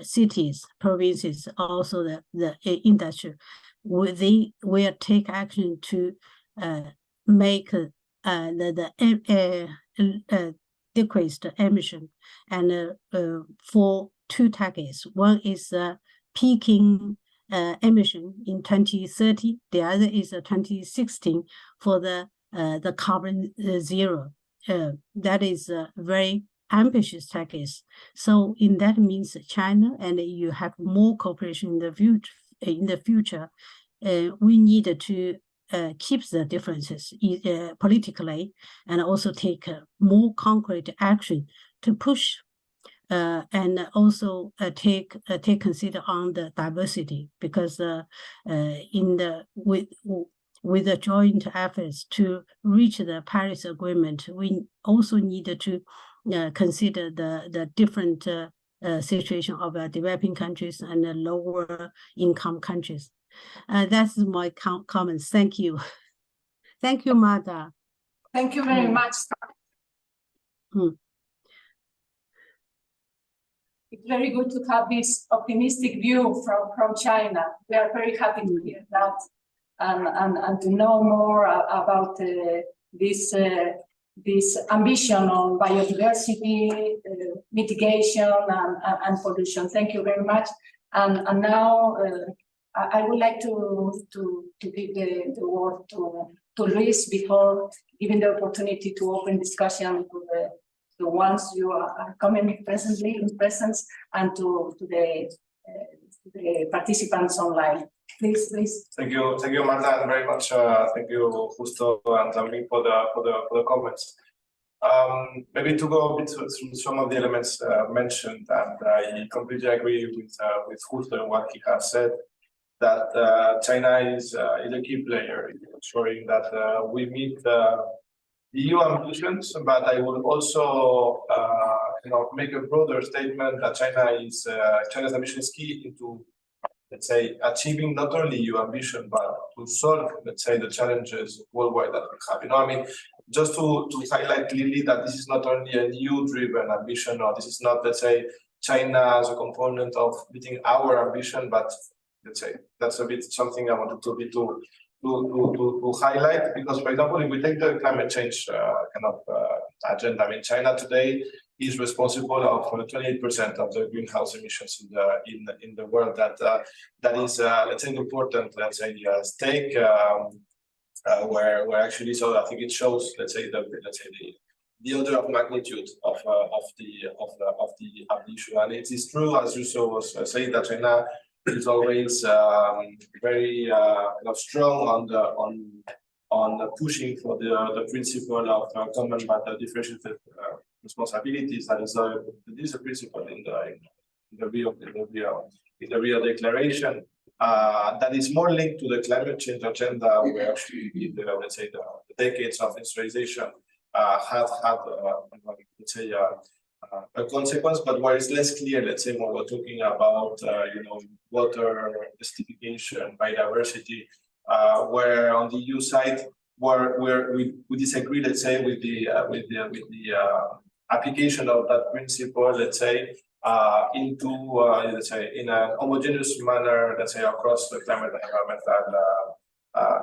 cities, provinces, also the industry, they will take action to make decreased emission, and for 2 targets. One is peaking emission in 2030. The other is 2016 for the carbon zero. That is a very ambitious targets. So in that means China and the EU have more cooperation in the future. We need to keep the differences politically, and also take more concrete action to push and also take consider on the diversity, because with the joint efforts to reach the Paris Agreement, we also need to consider the different situation of developing countries and lower income countries. That's my comments. Thank you. Thank you, Martha. Thank you very much. It's very good to have this optimistic view from China. We are very happy to hear that and to know more about this ambition on biodiversity, mitigation, and pollution. Thank you very much. And now I would like to give the word to Luis before giving the opportunity to open discussion to the ones you are coming presently in presence, and to the participants online. Please. Thank you, Martha, and very much. Thank you, Justo and Tammy, for the comments. Maybe to go a bit through some of the elements mentioned, and I completely agree with Justo and what he has said, that China is a key player in ensuring that we meet the EU ambitions. But I will also make a broader statement that China's ambition is key into, let's say, achieving not only EU ambition, but to solve, let's say, the challenges worldwide that we have. I mean, just to highlight clearly that this is not only a EU-driven ambition, or this is not, let's say, China as a component of meeting our ambition, but let's say that's a bit something I wanted to highlight, because, for example, if we take the climate change agenda, I mean, China today is responsible for 28% of the greenhouse emissions in the world. That is, let's say, an important, let's say, stake where actually, so I think it shows, let's say, the order of magnitude of the issue. And it is true, as you was saying, that China is always very strong on pushing for the principle of common but differentiated responsibilities. That is a principle in the Rio Declaration that is more linked to the climate change agenda, where actually let's say the decades of industrialization have had let's say a consequence, but where it's less clear, let's say, when we're talking about water desertification, biodiversity, where on the EU side, where we disagree, let's say, with the application of that principle, let's say, into, let's say, in a homogeneous manner, let's say, across the climate and environmental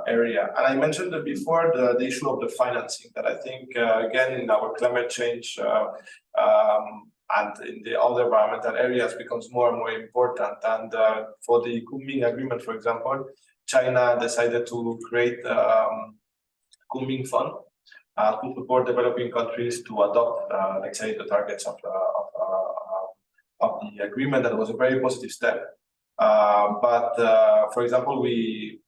area. And I mentioned that before, the issue of the financing, that I think, again, in our climate change and in the other environmental areas becomes more and more important. And for the Kunming Agreement, for example, China decided to create Kunming Fund to support developing countries to adopt, let's say, the targets of the agreement. That was a very positive step. But for example, we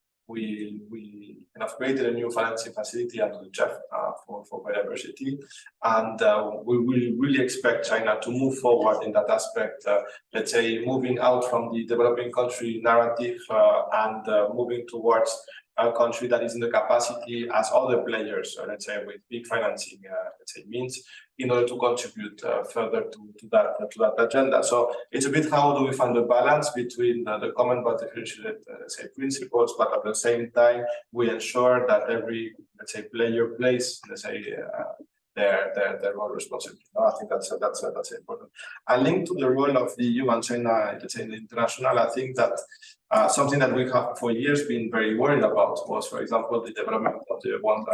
kind of created a new financing facility under the GEF for biodiversity, and we will really expect China to move forward in that aspect. Let's say, moving out from the developing country narrative and moving towards a country that is in the capacity as other players, let's say, with big financing, let's say, means, in order to contribute further to that agenda. So it's a bit, how do we find the balance between the common but differentiated, let's say, principles, but at the same time we ensure that every, let's say, player plays, let's say, their role responsibly. I think that's important. And linked to the role of the EU and China, let's say, in the international, I think that something that we have for years been very worried about was, for example, the development of the One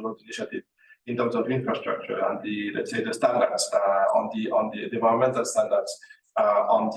Road initiative in terms of infrastructure and the, let's say, the standards on the environmental standards on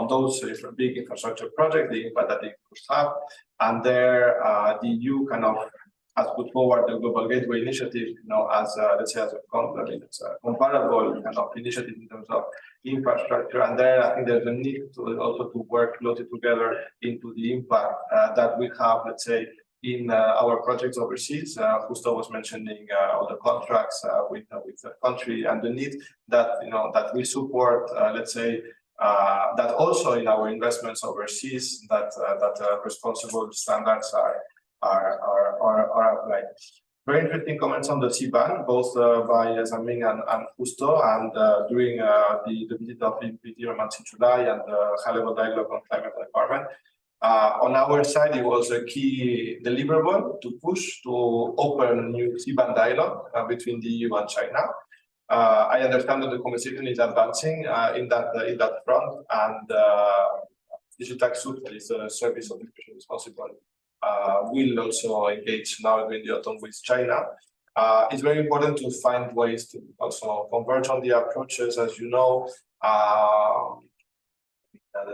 those big infrastructure projects, the impact that they could have. And there, the EU kind of has put forward the Global Gateway Initiative, as let's say, as a comparable kind of initiative in terms of infrastructure. And there, I think there's a need to also to work closely together into the impact that we have, let's say, in our projects overseas. Justo was mentioning all the contracts with the country, and the need that that we support, let's say, that also in our investments overseas, that responsible standards are applied. Very interesting comments on the CBAN, both by Zaming and Justo, and during the visit of VP Romance in July and the high-level dialogue on climate and environment. On our side, it was a key deliverable to push to open new CBAN dialogue between the EU and China. I understand that the conversation is advancing in that front, and Digitaxud, that is the service of education responsible, will also engage now during the autumn with China. It's very important to find ways to also converge on the approaches. As you know,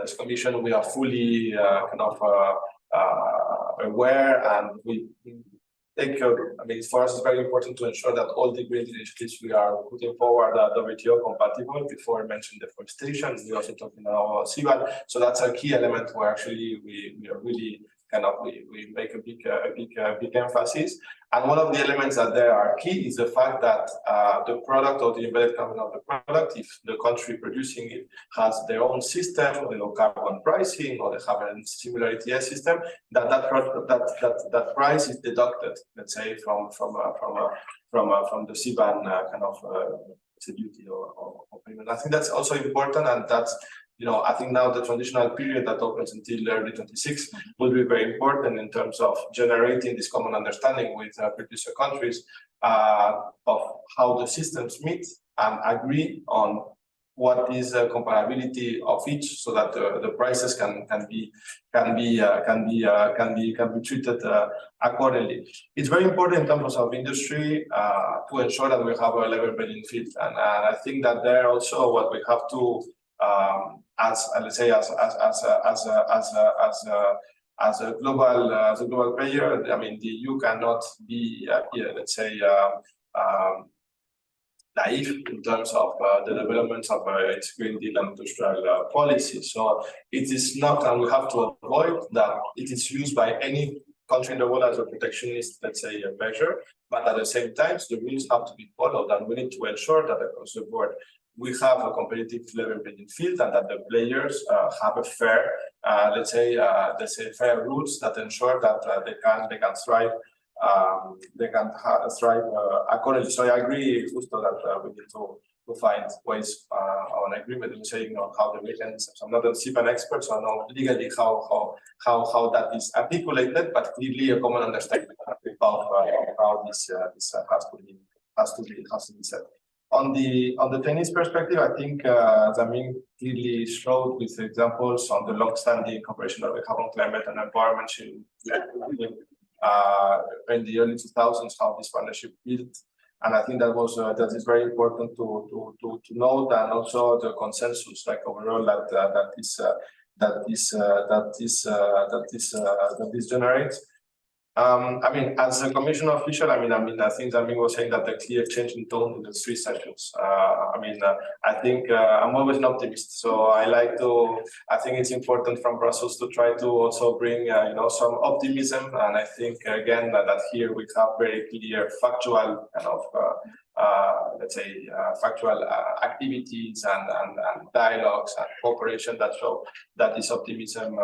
as Commission, we are fully kind of aware, and we take. I mean, for us, it's very important to ensure that all the green initiatives we are putting forward are WTO compatible. Before I mentioned deforestation, we also talking about CBAN. So that's a key element where actually we are really kind of we make a big emphasis. And one of the elements that there are key is the fact that the product or the embedded carbon of the product, if the country producing it has their own system, carbon pricing, or they have a similar ETS system, that price is deducted, let's say, from the CBAN kind of duty or payment. I think that's also important, and that's. I think now the transitional period that opens until early 26 will be very important in terms of generating this common understanding with producer countries of how the systems meet and agree on what is the comparability of each, so that the prices can be treated accordingly. It's very important in terms of industry to ensure that we have a level playing field, and I think that there also what we have to. As let's say, as a global player, I mean, the EU cannot be, let's say, naive in terms of the development of its Green Deal and industrial policy. So it is not, and we have to avoid that it is used by any country in the world as a protectionist, let's say, a measure. But at the same time, the rules have to be followed, and we need to ensure that across the board we have a competitive level playing field, and that the players have a fair, let's say, fair rules that ensure that they can thrive, accordingly. So I agree, Justo, that we need to find ways on agreement in saying how the regions. I'm not a CBAN expert, so I know legally how that is articulated, but clearly a common understanding of how this has to be set. On the Chinese perspective, I think Zaming clearly showed with examples on the long-standing cooperation that we have on climate and environment in the early 2000s, how this partnership built. And I think that is very important to note, and also the consensus, like overall, that this generates. I mean, as a commission official, I think Zaming was saying that the clear change in tone in the 3 sessions. I think I'm always an optimist, so I think it's important from Brussels to try to also bring, some optimism. And I think again that here we have very clear factual kind of, factual activities and dialogues and cooperation that show that this optimism.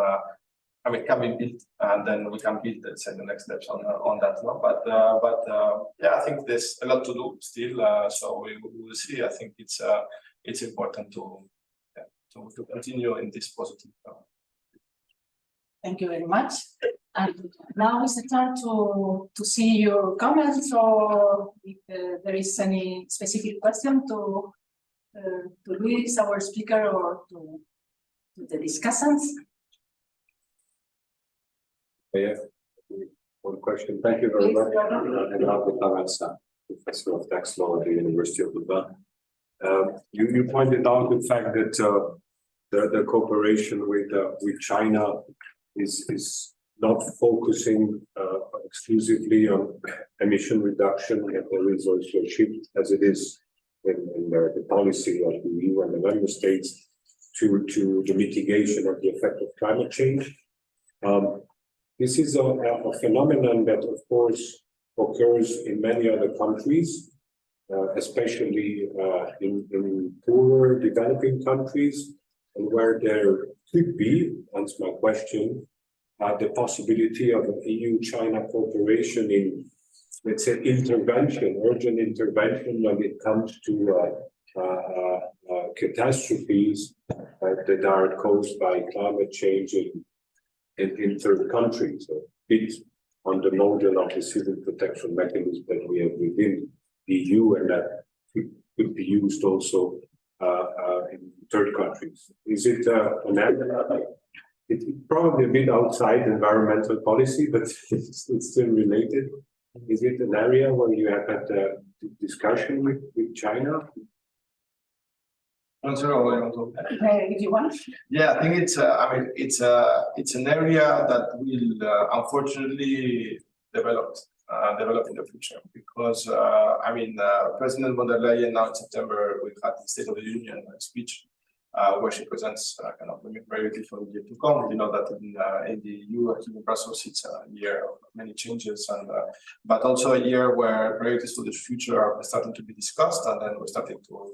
Can be built, and then we can build, let's say, the next steps on that one. But I think there's a lot to do still. So we will see. I think it's important to continue in this positive. Thank you very much. And now is the time to see your comments, or if there is any specific question to Luis, our speaker, or to the discussants. Yeah, one question. Thank you very much. Professor of Tax Law at the University of Louvaine. You pointed out the fact that the cooperation with China is not focusing exclusively on emission reduction, and there is also a shift, as it is in the policy of the EU and the member states, to the mitigation of the effect of climate change. This is a phenomenon that, of course, occurs in many other countries, especially in poorer developing countries, and where there could be, hence my question, the possibility of an EU-China cooperation in, let's say, urgent intervention when it comes to catastrophes that are caused by climate change in third countries, so it's on the model of the civil protection mechanism that we have within the EU, and that could be used also in third countries. Is it an area? It's probably a bit outside environmental policy, but it's still related. Is it an area where you have had a discussion with China? If you want. Yeah, I think it's an area that will unfortunately develop in the future, because President von der Leyen now in September we had the State of the Union speech where she presents kind of the priority for the year to come. You know that in the EU, in Brussels, it's a year of many changes, and but also a year where priorities for the future are starting to be discussed, and then we're starting to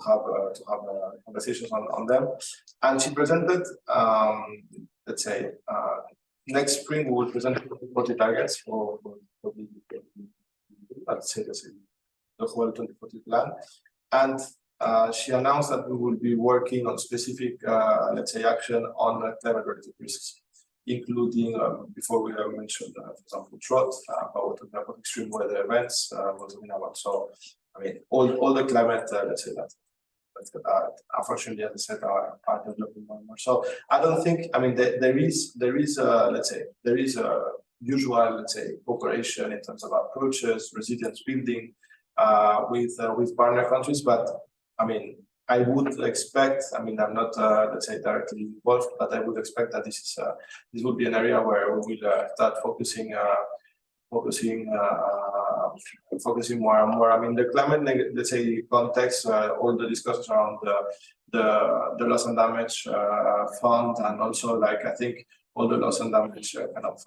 have conversations on them. And she presented, let's say, next spring we will present 40 targets for the whole 2040 plan. And she announced that we will be working on specific, let's say, action on climate-related risks, including, before we have mentioned, for example, drought, about extreme weather events, we're talking about. So, all the climate, let's say that unfortunately, as I said, are developing more and more. So I don't think, there is a usual, let's say, cooperation in terms of approaches, resilience building with partner countries, but I would expect, I'm not, let's say, directly involved, but I would expect that this would be an area where we will start focusing more and more. The climate, let's say, context, all the discussions around the loss and damage fund, and also, like, I think all the loss and damage kind of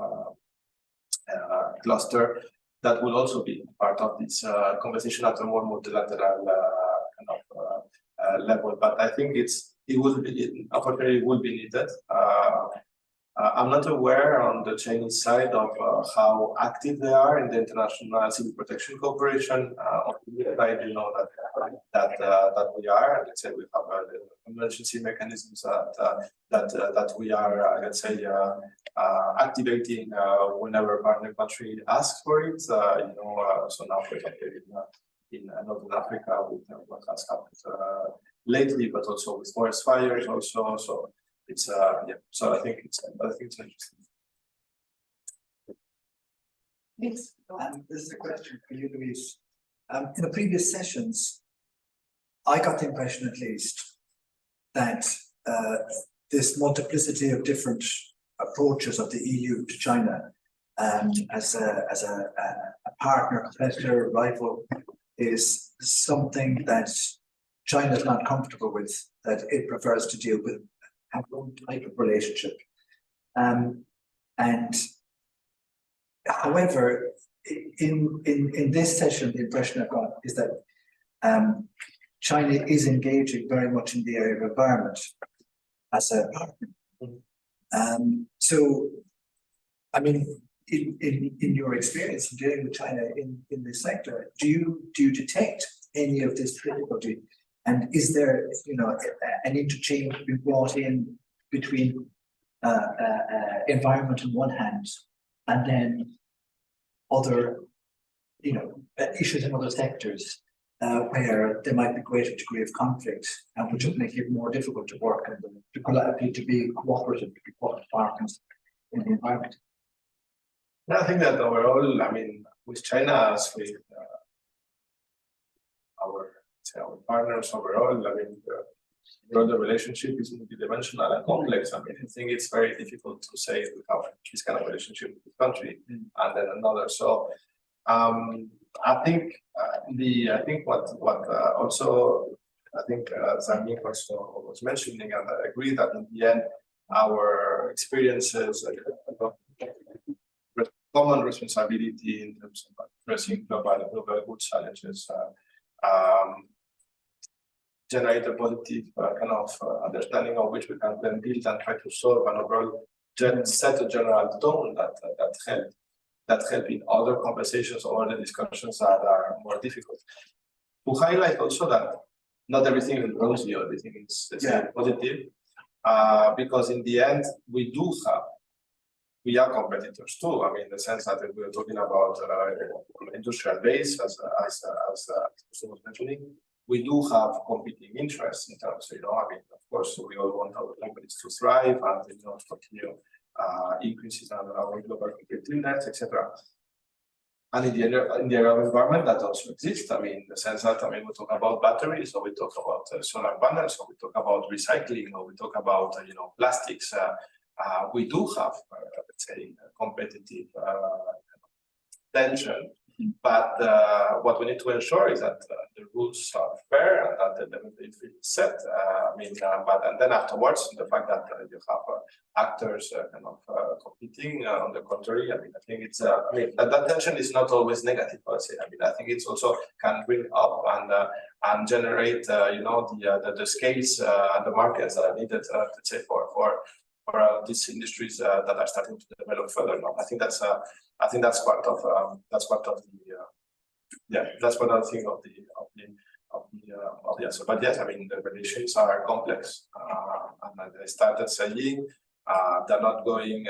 cluster, that will also be part of this conversation at a more multilateral level. But I think unfortunately, it will be needed. I'm not aware on the Chinese side of how active they are in the international civil protection cooperation. I do know that we are. Let's say we have emergency mechanisms that we are, let's say, activating whenever partner country asks for it. So now, for example, Northern Africa with what has happened lately, but also with forest fires also. So it's So I think it's interesting. Yes. This is a question for you, Luis. In the previous sessions, I got the impression, at least, that this multiplicity of different approaches of the EU to China as a partner, competitor, rival, is something that China is not comfortable with, that it prefers to deal with, have one type of relationship. And however, in this session, the impression I've got is that China is engaging very much in the area of environment as a partner. So, I mean, in your experience in dealing with China in this sector, do you detect any of this difficulty? And is there, an interchange to be brought in between environment on one hand, and then other, issues in other sectors where there might be greater degree of conflict, and which would make it more difficult to work and to be cooperative, to be partners in the environment? I think that overall, with China as with our partners overall, the relationship is multidimensional and complex. I think it's very difficult to say we have this kind of relationship with the country and then another. So I think what also Zamin also was mentioning, and I agree that in the end our experiences common responsibility in terms of addressing global good challenges generate a positive kind of understanding of which we can then build and try to solve, and overall set a general tone that help in other conversations or other discussions that are more difficult. To highlight also that not everything is rosy, everything is positive, because in the end we are competitors too. In the sense that we're talking about industrial base, as was mentioning, we do have competing interests in terms of, of course, we all want our companies to thrive and continue increases in our global competitiveness, etc. And in the area of environment, that also exists. In the sense that we talk about batteries, or we talk about solar panels, or we talk about recycling, or we talk about plastics. We do have, let's say, competitive tension, but what we need to ensure is that the rules are fair and that the level is set. And then afterwards, the fact that you have actors competing, on the contrary, I think it's that tension is not always negative. I think it's also can bring up and generate the scales and the markets that are needed, let's say, for these industries that are starting to develop further. I think that's part of the thing of the answer. But yes, the relations are complex, and they started saying they're not going.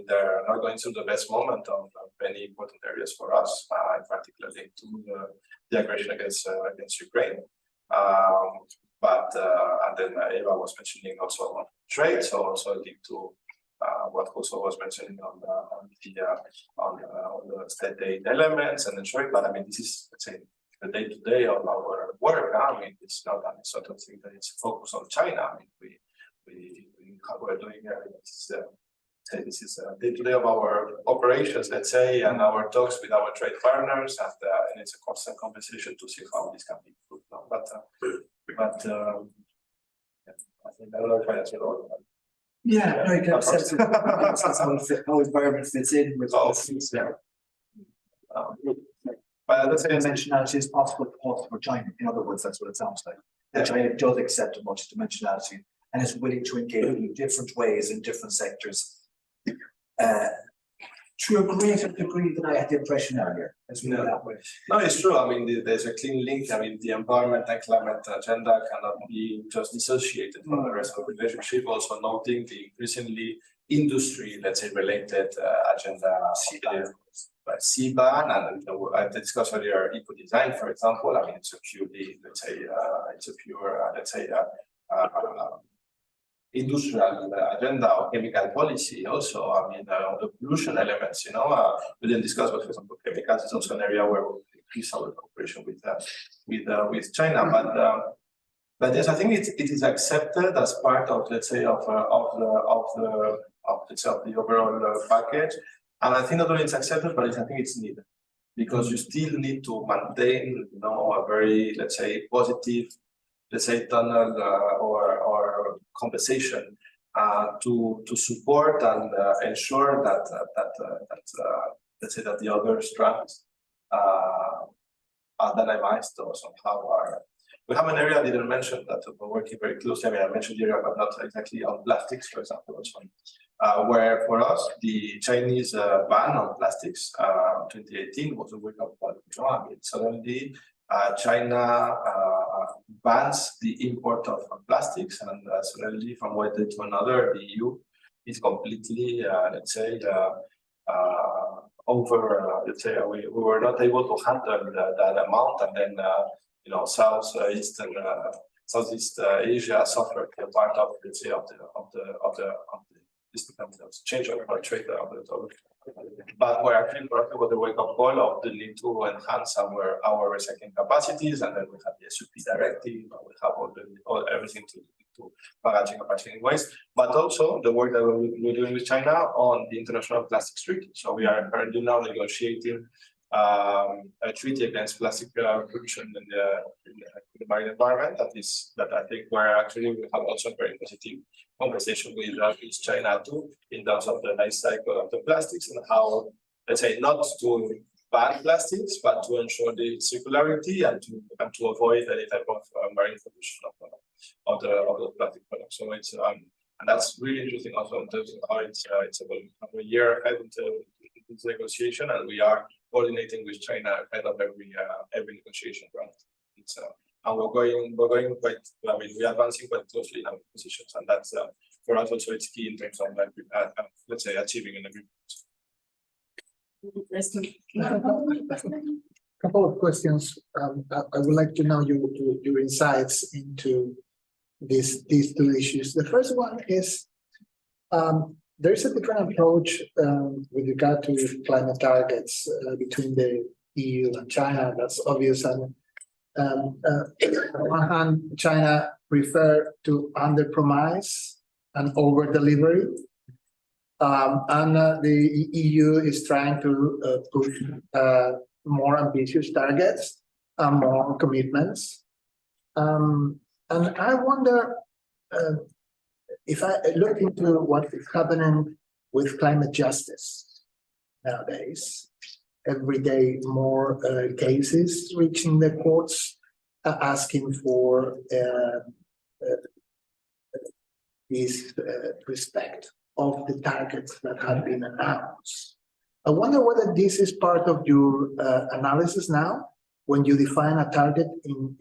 They're not going through the best moment of many important areas for us, particularly to the aggression against Ukraine. And then Eva was mentioning also on trade, so also linked to what Jose was mentioning on the state aid elements and the trade. But this is, let's say, the day-to-day of our work. It's not any sort of thing that is focused on China. We're doing this is a day-to-day of our operations, let's say, and our talks with our trade partners, and it's a constant conversation to see how this can be improved. I think I don't know if I answered all of that. Yeah, no, you can sense how environment fits in with things there. But let's say dimensionality is possible for China. In other words, that's what it sounds like. That China does accept a multi-dimensionality and is willing to engage in different ways in different sectors. To a greater degree than I had the impression earlier, as we know that way. No, it's true. There's a clean link. The environment and climate agenda cannot be just dissociated from the rest of the relationship. Also noting the increasingly industry, let's say, related agenda, CBAN, and I discussed earlier eco-design, for example. I mean, it's a purely, let's say, industrial agenda or chemical policy also. I mean, the pollution elements, we didn't discuss, but for example, chemicals is also an area where we increase our cooperation with China. But yes, I think it is accepted as part of, let's say, of the overall package. And I think not only it's accepted, but I think it's needed, because you still need to maintain, a very, let's say, positive, let's say, tunnel or conversation to support and ensure that let's say that the other strands are dynamized or somehow are. We have an area I didn't mention that we're working very closely. I mean, I mentioned the area, but not exactly on plastics, for example, also, where for us the Chinese ban on plastics 2018 was a wake-up call. I mean, suddenly China bans the import of plastics, and suddenly from one day to another, the EU is completely, let's say, over. Let's say we were not able to handle that amount, and then Southeast Asia suffered a part of, let's say, of this becomes change of our trade of the. But we're actually working with the wake-up call of the need to enhance our recycling capacities, and then we have the SUP directive, and we have everything to packaging and packaging waste, but also the work that we're doing with China on the International Plastics Treaty. So we are currently now negotiating a treaty against plastic pollution in the marine environment. That I think we're actually we have also a very positive conversation with China too, in terms of the life cycle of the plastics and how, let's say, not to ban plastics, but to ensure the circularity and to avoid any type of marine pollution of the plastic products. So it's and that's really interesting also in terms of how it's about a year ahead into this negotiation, and we are coordinating with China ahead of every negotiation round. And we're going quite. I mean, we're advancing quite closely in our positions, and that's for us also it's key in terms of let's say achieving an agreement. Couple of questions. I would like to know your insights into these two issues. The first one is there is a different approach with regard to climate targets between the EU and China. That's obvious. And on one hand, China prefer to under-promise and over-delivery. And the EU is trying to push more ambitious targets and more commitments. And I wonder if I look into what is happening with climate justice nowadays, every day more cases reaching the courts asking for this respect of the targets that have been announced. I wonder whether this is part of your analysis now, when you define a target in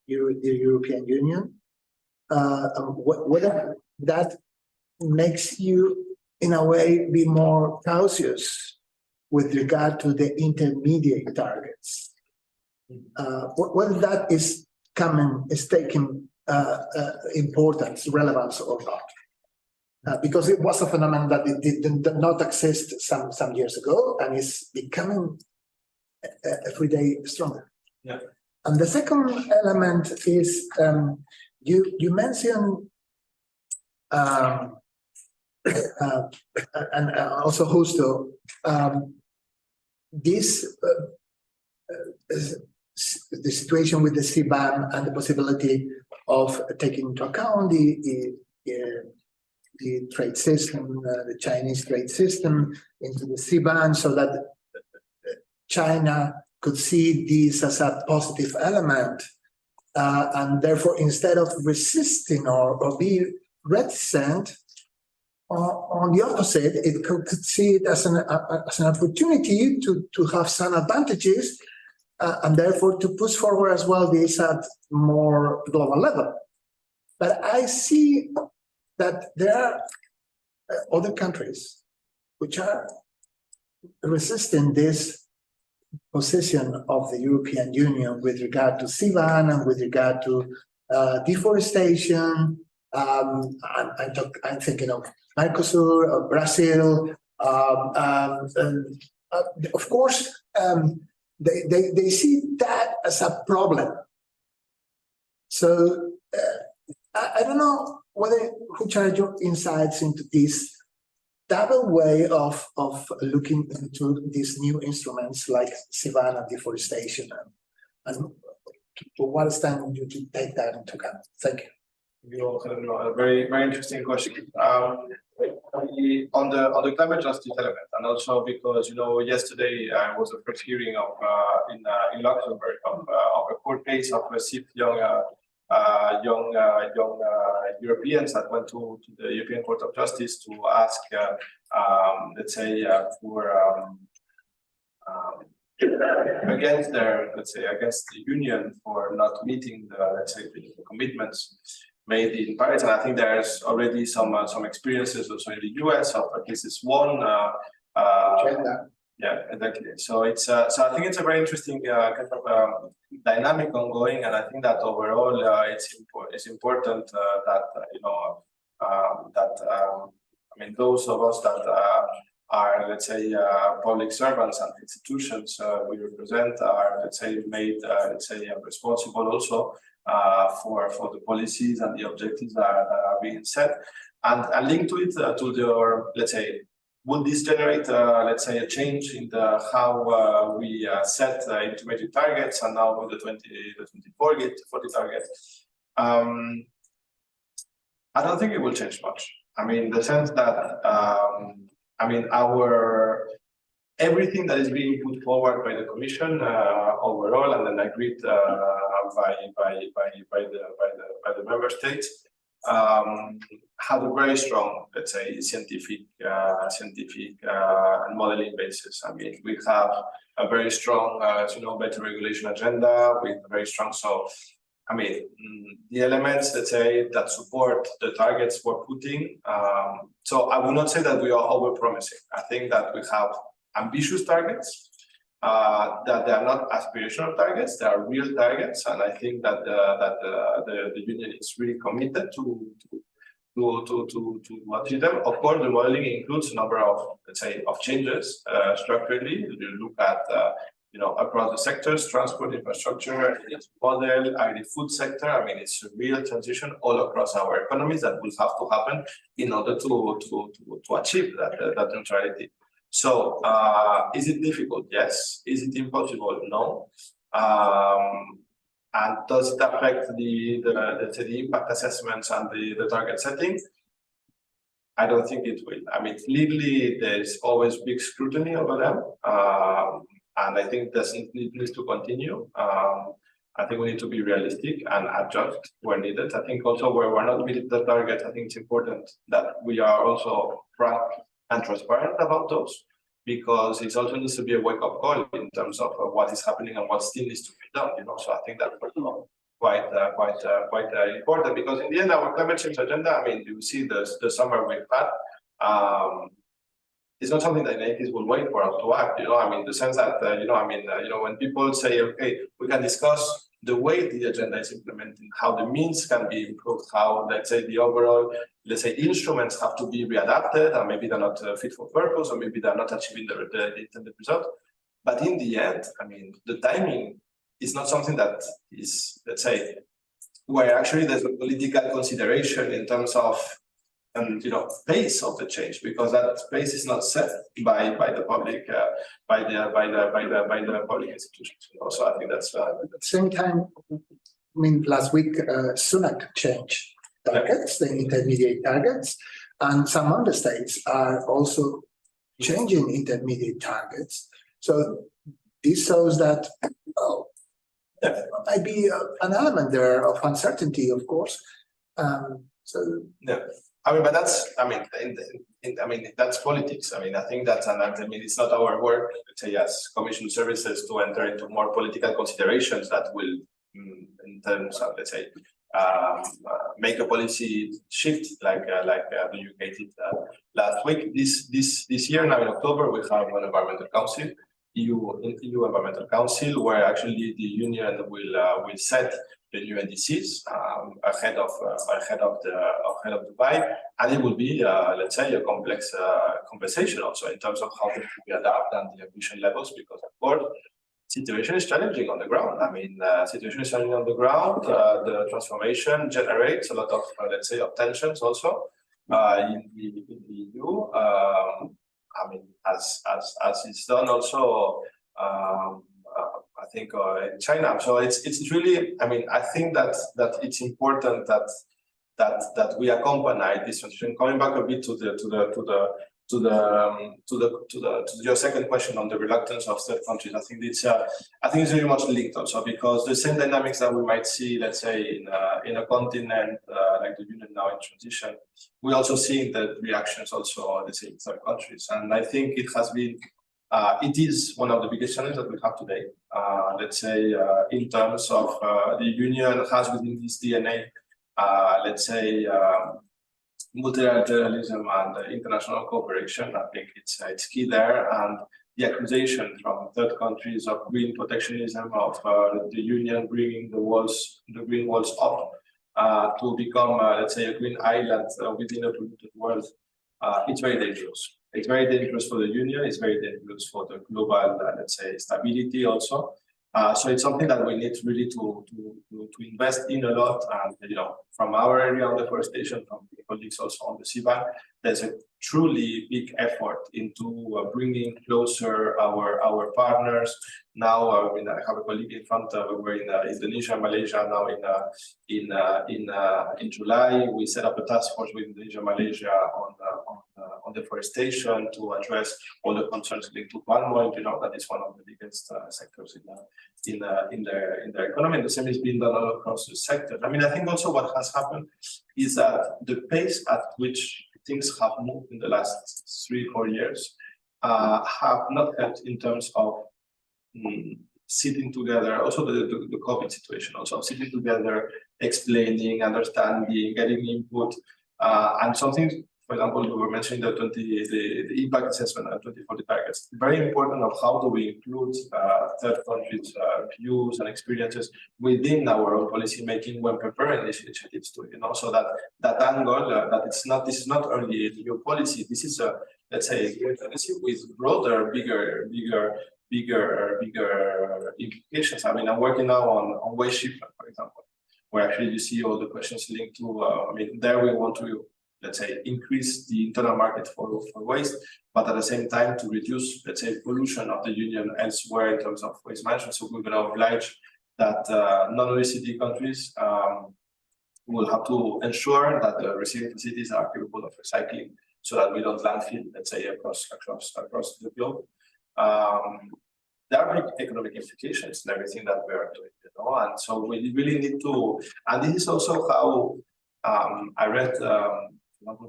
the European Union, whether that makes you, in a way, be more cautious with regard to the intermediate targets. Whether that is taking importance, relevance or not. Because it was a phenomenon that it did not exist some years ago and is becoming every day stronger. Yeah. And the second element is you mentioned and also Justo the situation with the CBAN and the possibility of taking into account the trade system, the Chinese trade system into the CBAN, so that China could see this as a positive element, and therefore, instead of resisting or be reticent, on the opposite, it could see it as an opportunity to have some advantages, and therefore to push forward as well this at more global level. But I see that there are other countries which are resisting this position of the European Union with regard to CBAN and with regard to deforestation. I'm thinking of Mercosur, of Brazil, and of course, they see that as a problem. So I don't know which are your insights into this double way of looking into these new instruments like CBAN and deforestation, and to what extent would you take that into account? Thank you. A very interesting question. On the climate justice element, and also because yesterday was the first hearing of in Luxembourg of a court case of 6 young Europeans that went to the European Court of Justice to ask, let's say, for against the union for not meeting the commitments made in Paris. And I think there's already some experiences also in the US of cases won. Yeah, exactly. So it's I think it's a very interesting kind of dynamic ongoing, and I think that overall it's important that I mean, those of us that are, let's say, public servants and institutions we represent are, let's say, made responsible also for the policies and the objectives that are being set, and linked to it to the, let's say, would this generate, let's say, a change in how we set intermediate targets, and now with the 2040 targets? I don't think it will change much. I mean, the sense that I mean, everything that is being put forward by the Commission overall, and then agreed by the member states, have a very strong, let's say, scientific and modeling basis. I mean, we have a very strong, better regulation agenda with very strong. So, I mean, the elements, let's say, that support the targets we're putting. So I would not say that we are over-promising. I think that we have ambitious targets, that they are not aspirational targets, they are real targets, and I think that the union is really committed to achieve them. Of course, the modeling includes a number of, let's say, of changes structurally. You look at across the sectors, transport, infrastructure, model, agri-food sector. I mean, it's a real transition all across our economies that will have to happen in order to achieve that neutrality. So, is it difficult? Yes. Is it impossible? No. And does it affect the impact assessments and the target setting? I don't think it will. I mean, legally, there's always big scrutiny over them. And I think this needs to continue. I think we need to be realistic and adjust where needed. I think also where we're not meeting the target, I think it's important that we are also frank and transparent about those, because it also needs to be a wake-up call in terms of what is happening and what still needs to be done. So I think that's quite important, because in the end, our climate change agenda, I mean, you see the summer we've had. It's not something that NACs will wait for us to act. I mean, the sense that when people say, okay, we can discuss the way the agenda is implemented, how the means can be improved, how, let's say, the overall, let's say, instruments have to be readapted, and maybe they're not fit for purpose, or maybe they're not achieving the intended result. But in the end, I mean, the timing is not something that is, let's say, where actually there's a political consideration in terms of pace of the change, because that pace is not set by the public, by the public institutions. So I think that's at the same time. I mean, last week Sunak changed targets, the intermediate targets, and some other states are also changing intermediate targets. So this shows that there might be an element there of uncertainty, of course. I mean, but that's, I mean, that's politics. I mean, I think that's, it's not our work, let's say, as Commission services to enter into more political considerations that will, in terms of, let's say, make a policy shift like the UK did last week. This year, now in October, we have an environmental council, EU Environmental Council, where actually the Union will set the new NDCs ahead of Dubai, and it will be let's say a complex conversation also in terms of how we adapt and the ambition levels, because of course situation is challenging on the ground. I mean, situation is challenging on the ground. The transformation generates a lot of let's say of tensions also in the EU. I mean, as it's done also. I think in China. So it's really. I mean, I think that it's important that we accompany this transition. Coming back a bit to your second question on the reluctance of third countries, I think it's very much linked also, because the same dynamics that we might see, let's say, in a continent like the Union now in transition, we also see the reactions also, let's say, in third countries, and I think it has been. It is one of the biggest challenges that we have today. Let's say, in terms of the Union has within its DNA, let's say, multilateralism and international cooperation. I think it's key there, and the accusation from third countries of green protectionism, of the Union bringing the green walls up to become, let's say, a green island within a polluted world. It's very dangerous. It's very dangerous for the Union. It's very dangerous for the global, let's say, stability also. So it's something that we need really to invest in a lot. And from our area on deforestation, from the colleagues also on the CBAN, there's a truly big effort into bringing closer our partners. Now, I have a colleague in front. We're in Indonesia, Malaysia. Now in July, we set up a task force with Indonesia, Malaysia on deforestation to address all the concerns linked to palm oil. That is one of the biggest sectors in the economy. And the same is being done all across the sector. I mean, I think also what has happened is that the pace at which things have moved in the last 3-4 years have not helped in terms of sitting together. Also the COVID situation, also sitting together, explaining, understanding, getting input, and something. For example, we were mentioning the impact assessment and 2040 targets. Very important of how do we include third countries' views and experiences within our own policy making when preparing these initiatives too. So that angle that this is not only a new policy. This is a, let's say, policy with broader, bigger implications. I mean, I'm working now on waste shipment, for example, where actually you see all the questions linked to. I mean, there we want to, let's say, increase the internal market for waste, but at the same time to reduce, let's say, pollution of the Union elsewhere in terms of waste management. So we're going to oblige that non-OECD countries will have to ensure that the receiving facilities are capable of recycling, so that we don't landfill, let's say, across the globe. There are big economic implications in everything that we are doing, and so we really need to. And this is also how I read.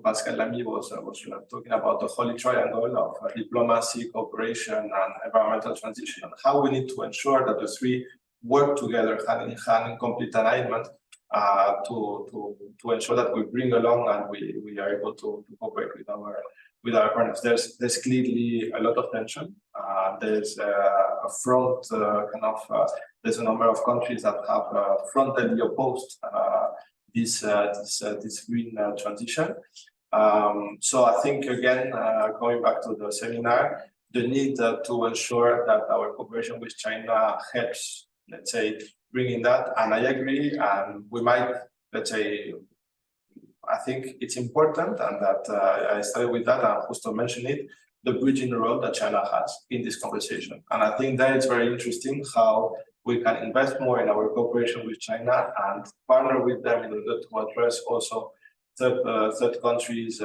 Pascal Lamy was talking about the holy triangle of diplomacy, cooperation, and environmental transition, and how we need to ensure that the three work together hand in hand in complete alignment to ensure that we bring along and we are able to cooperate with our partners. There's clearly a lot of tension. There's a front there's a number of countries that have frontally opposed this green transition. So I think, again, going back to the seminar, the need to ensure that our cooperation with China helps, let's say, bringing that. And I agree, and we might, let's say, I think it's important, and that I started with that, and Justo mentioned it, the bridging role that China has in this conversation. And I think that it's very interesting how we can invest more in our cooperation with China and partner with them in order to address also third countries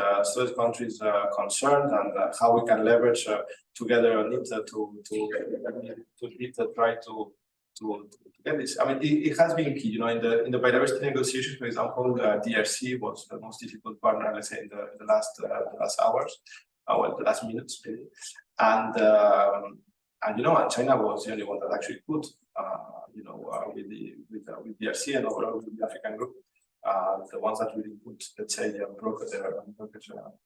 concerned, and how we can leverage together on it to try to get this. I mean, it has been key, in the biodiversity negotiations, for example, DRC was the most difficult partner, let's say, in the last hours, the last minutes, really. And China was the only one that actually could, with DRC and overall with the African group, the ones that really put could, let's say, broker their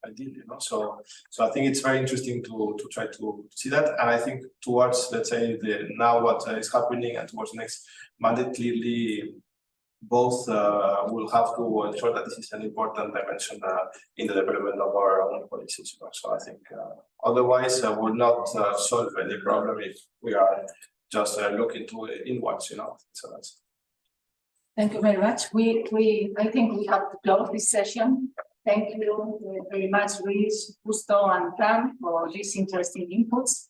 ideal, you know. So I think it's very interesting to try to see that. And I think towards, let's say, now what is happening and towards the next mandate, clearly both will have to ensure that this is an important dimension in the development of our own policies. You know? So I think otherwise we'll not solve any problem if we are just looking to inwards, you know. So that's. Thank you very much. I think we have to close this session. Thank you very much, Luis, Justo, and Fran for these interesting inputs.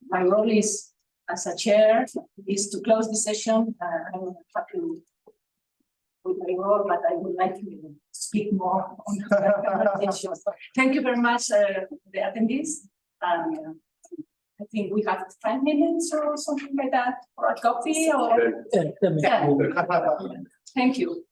My role is, as a chair, is to close the session. I'm happy with my role, but I would like to speak more on the conversation. Thank you very much, the attendees. I think we have 5 minutes or something like that for a coffee or. Yeah. Thank you.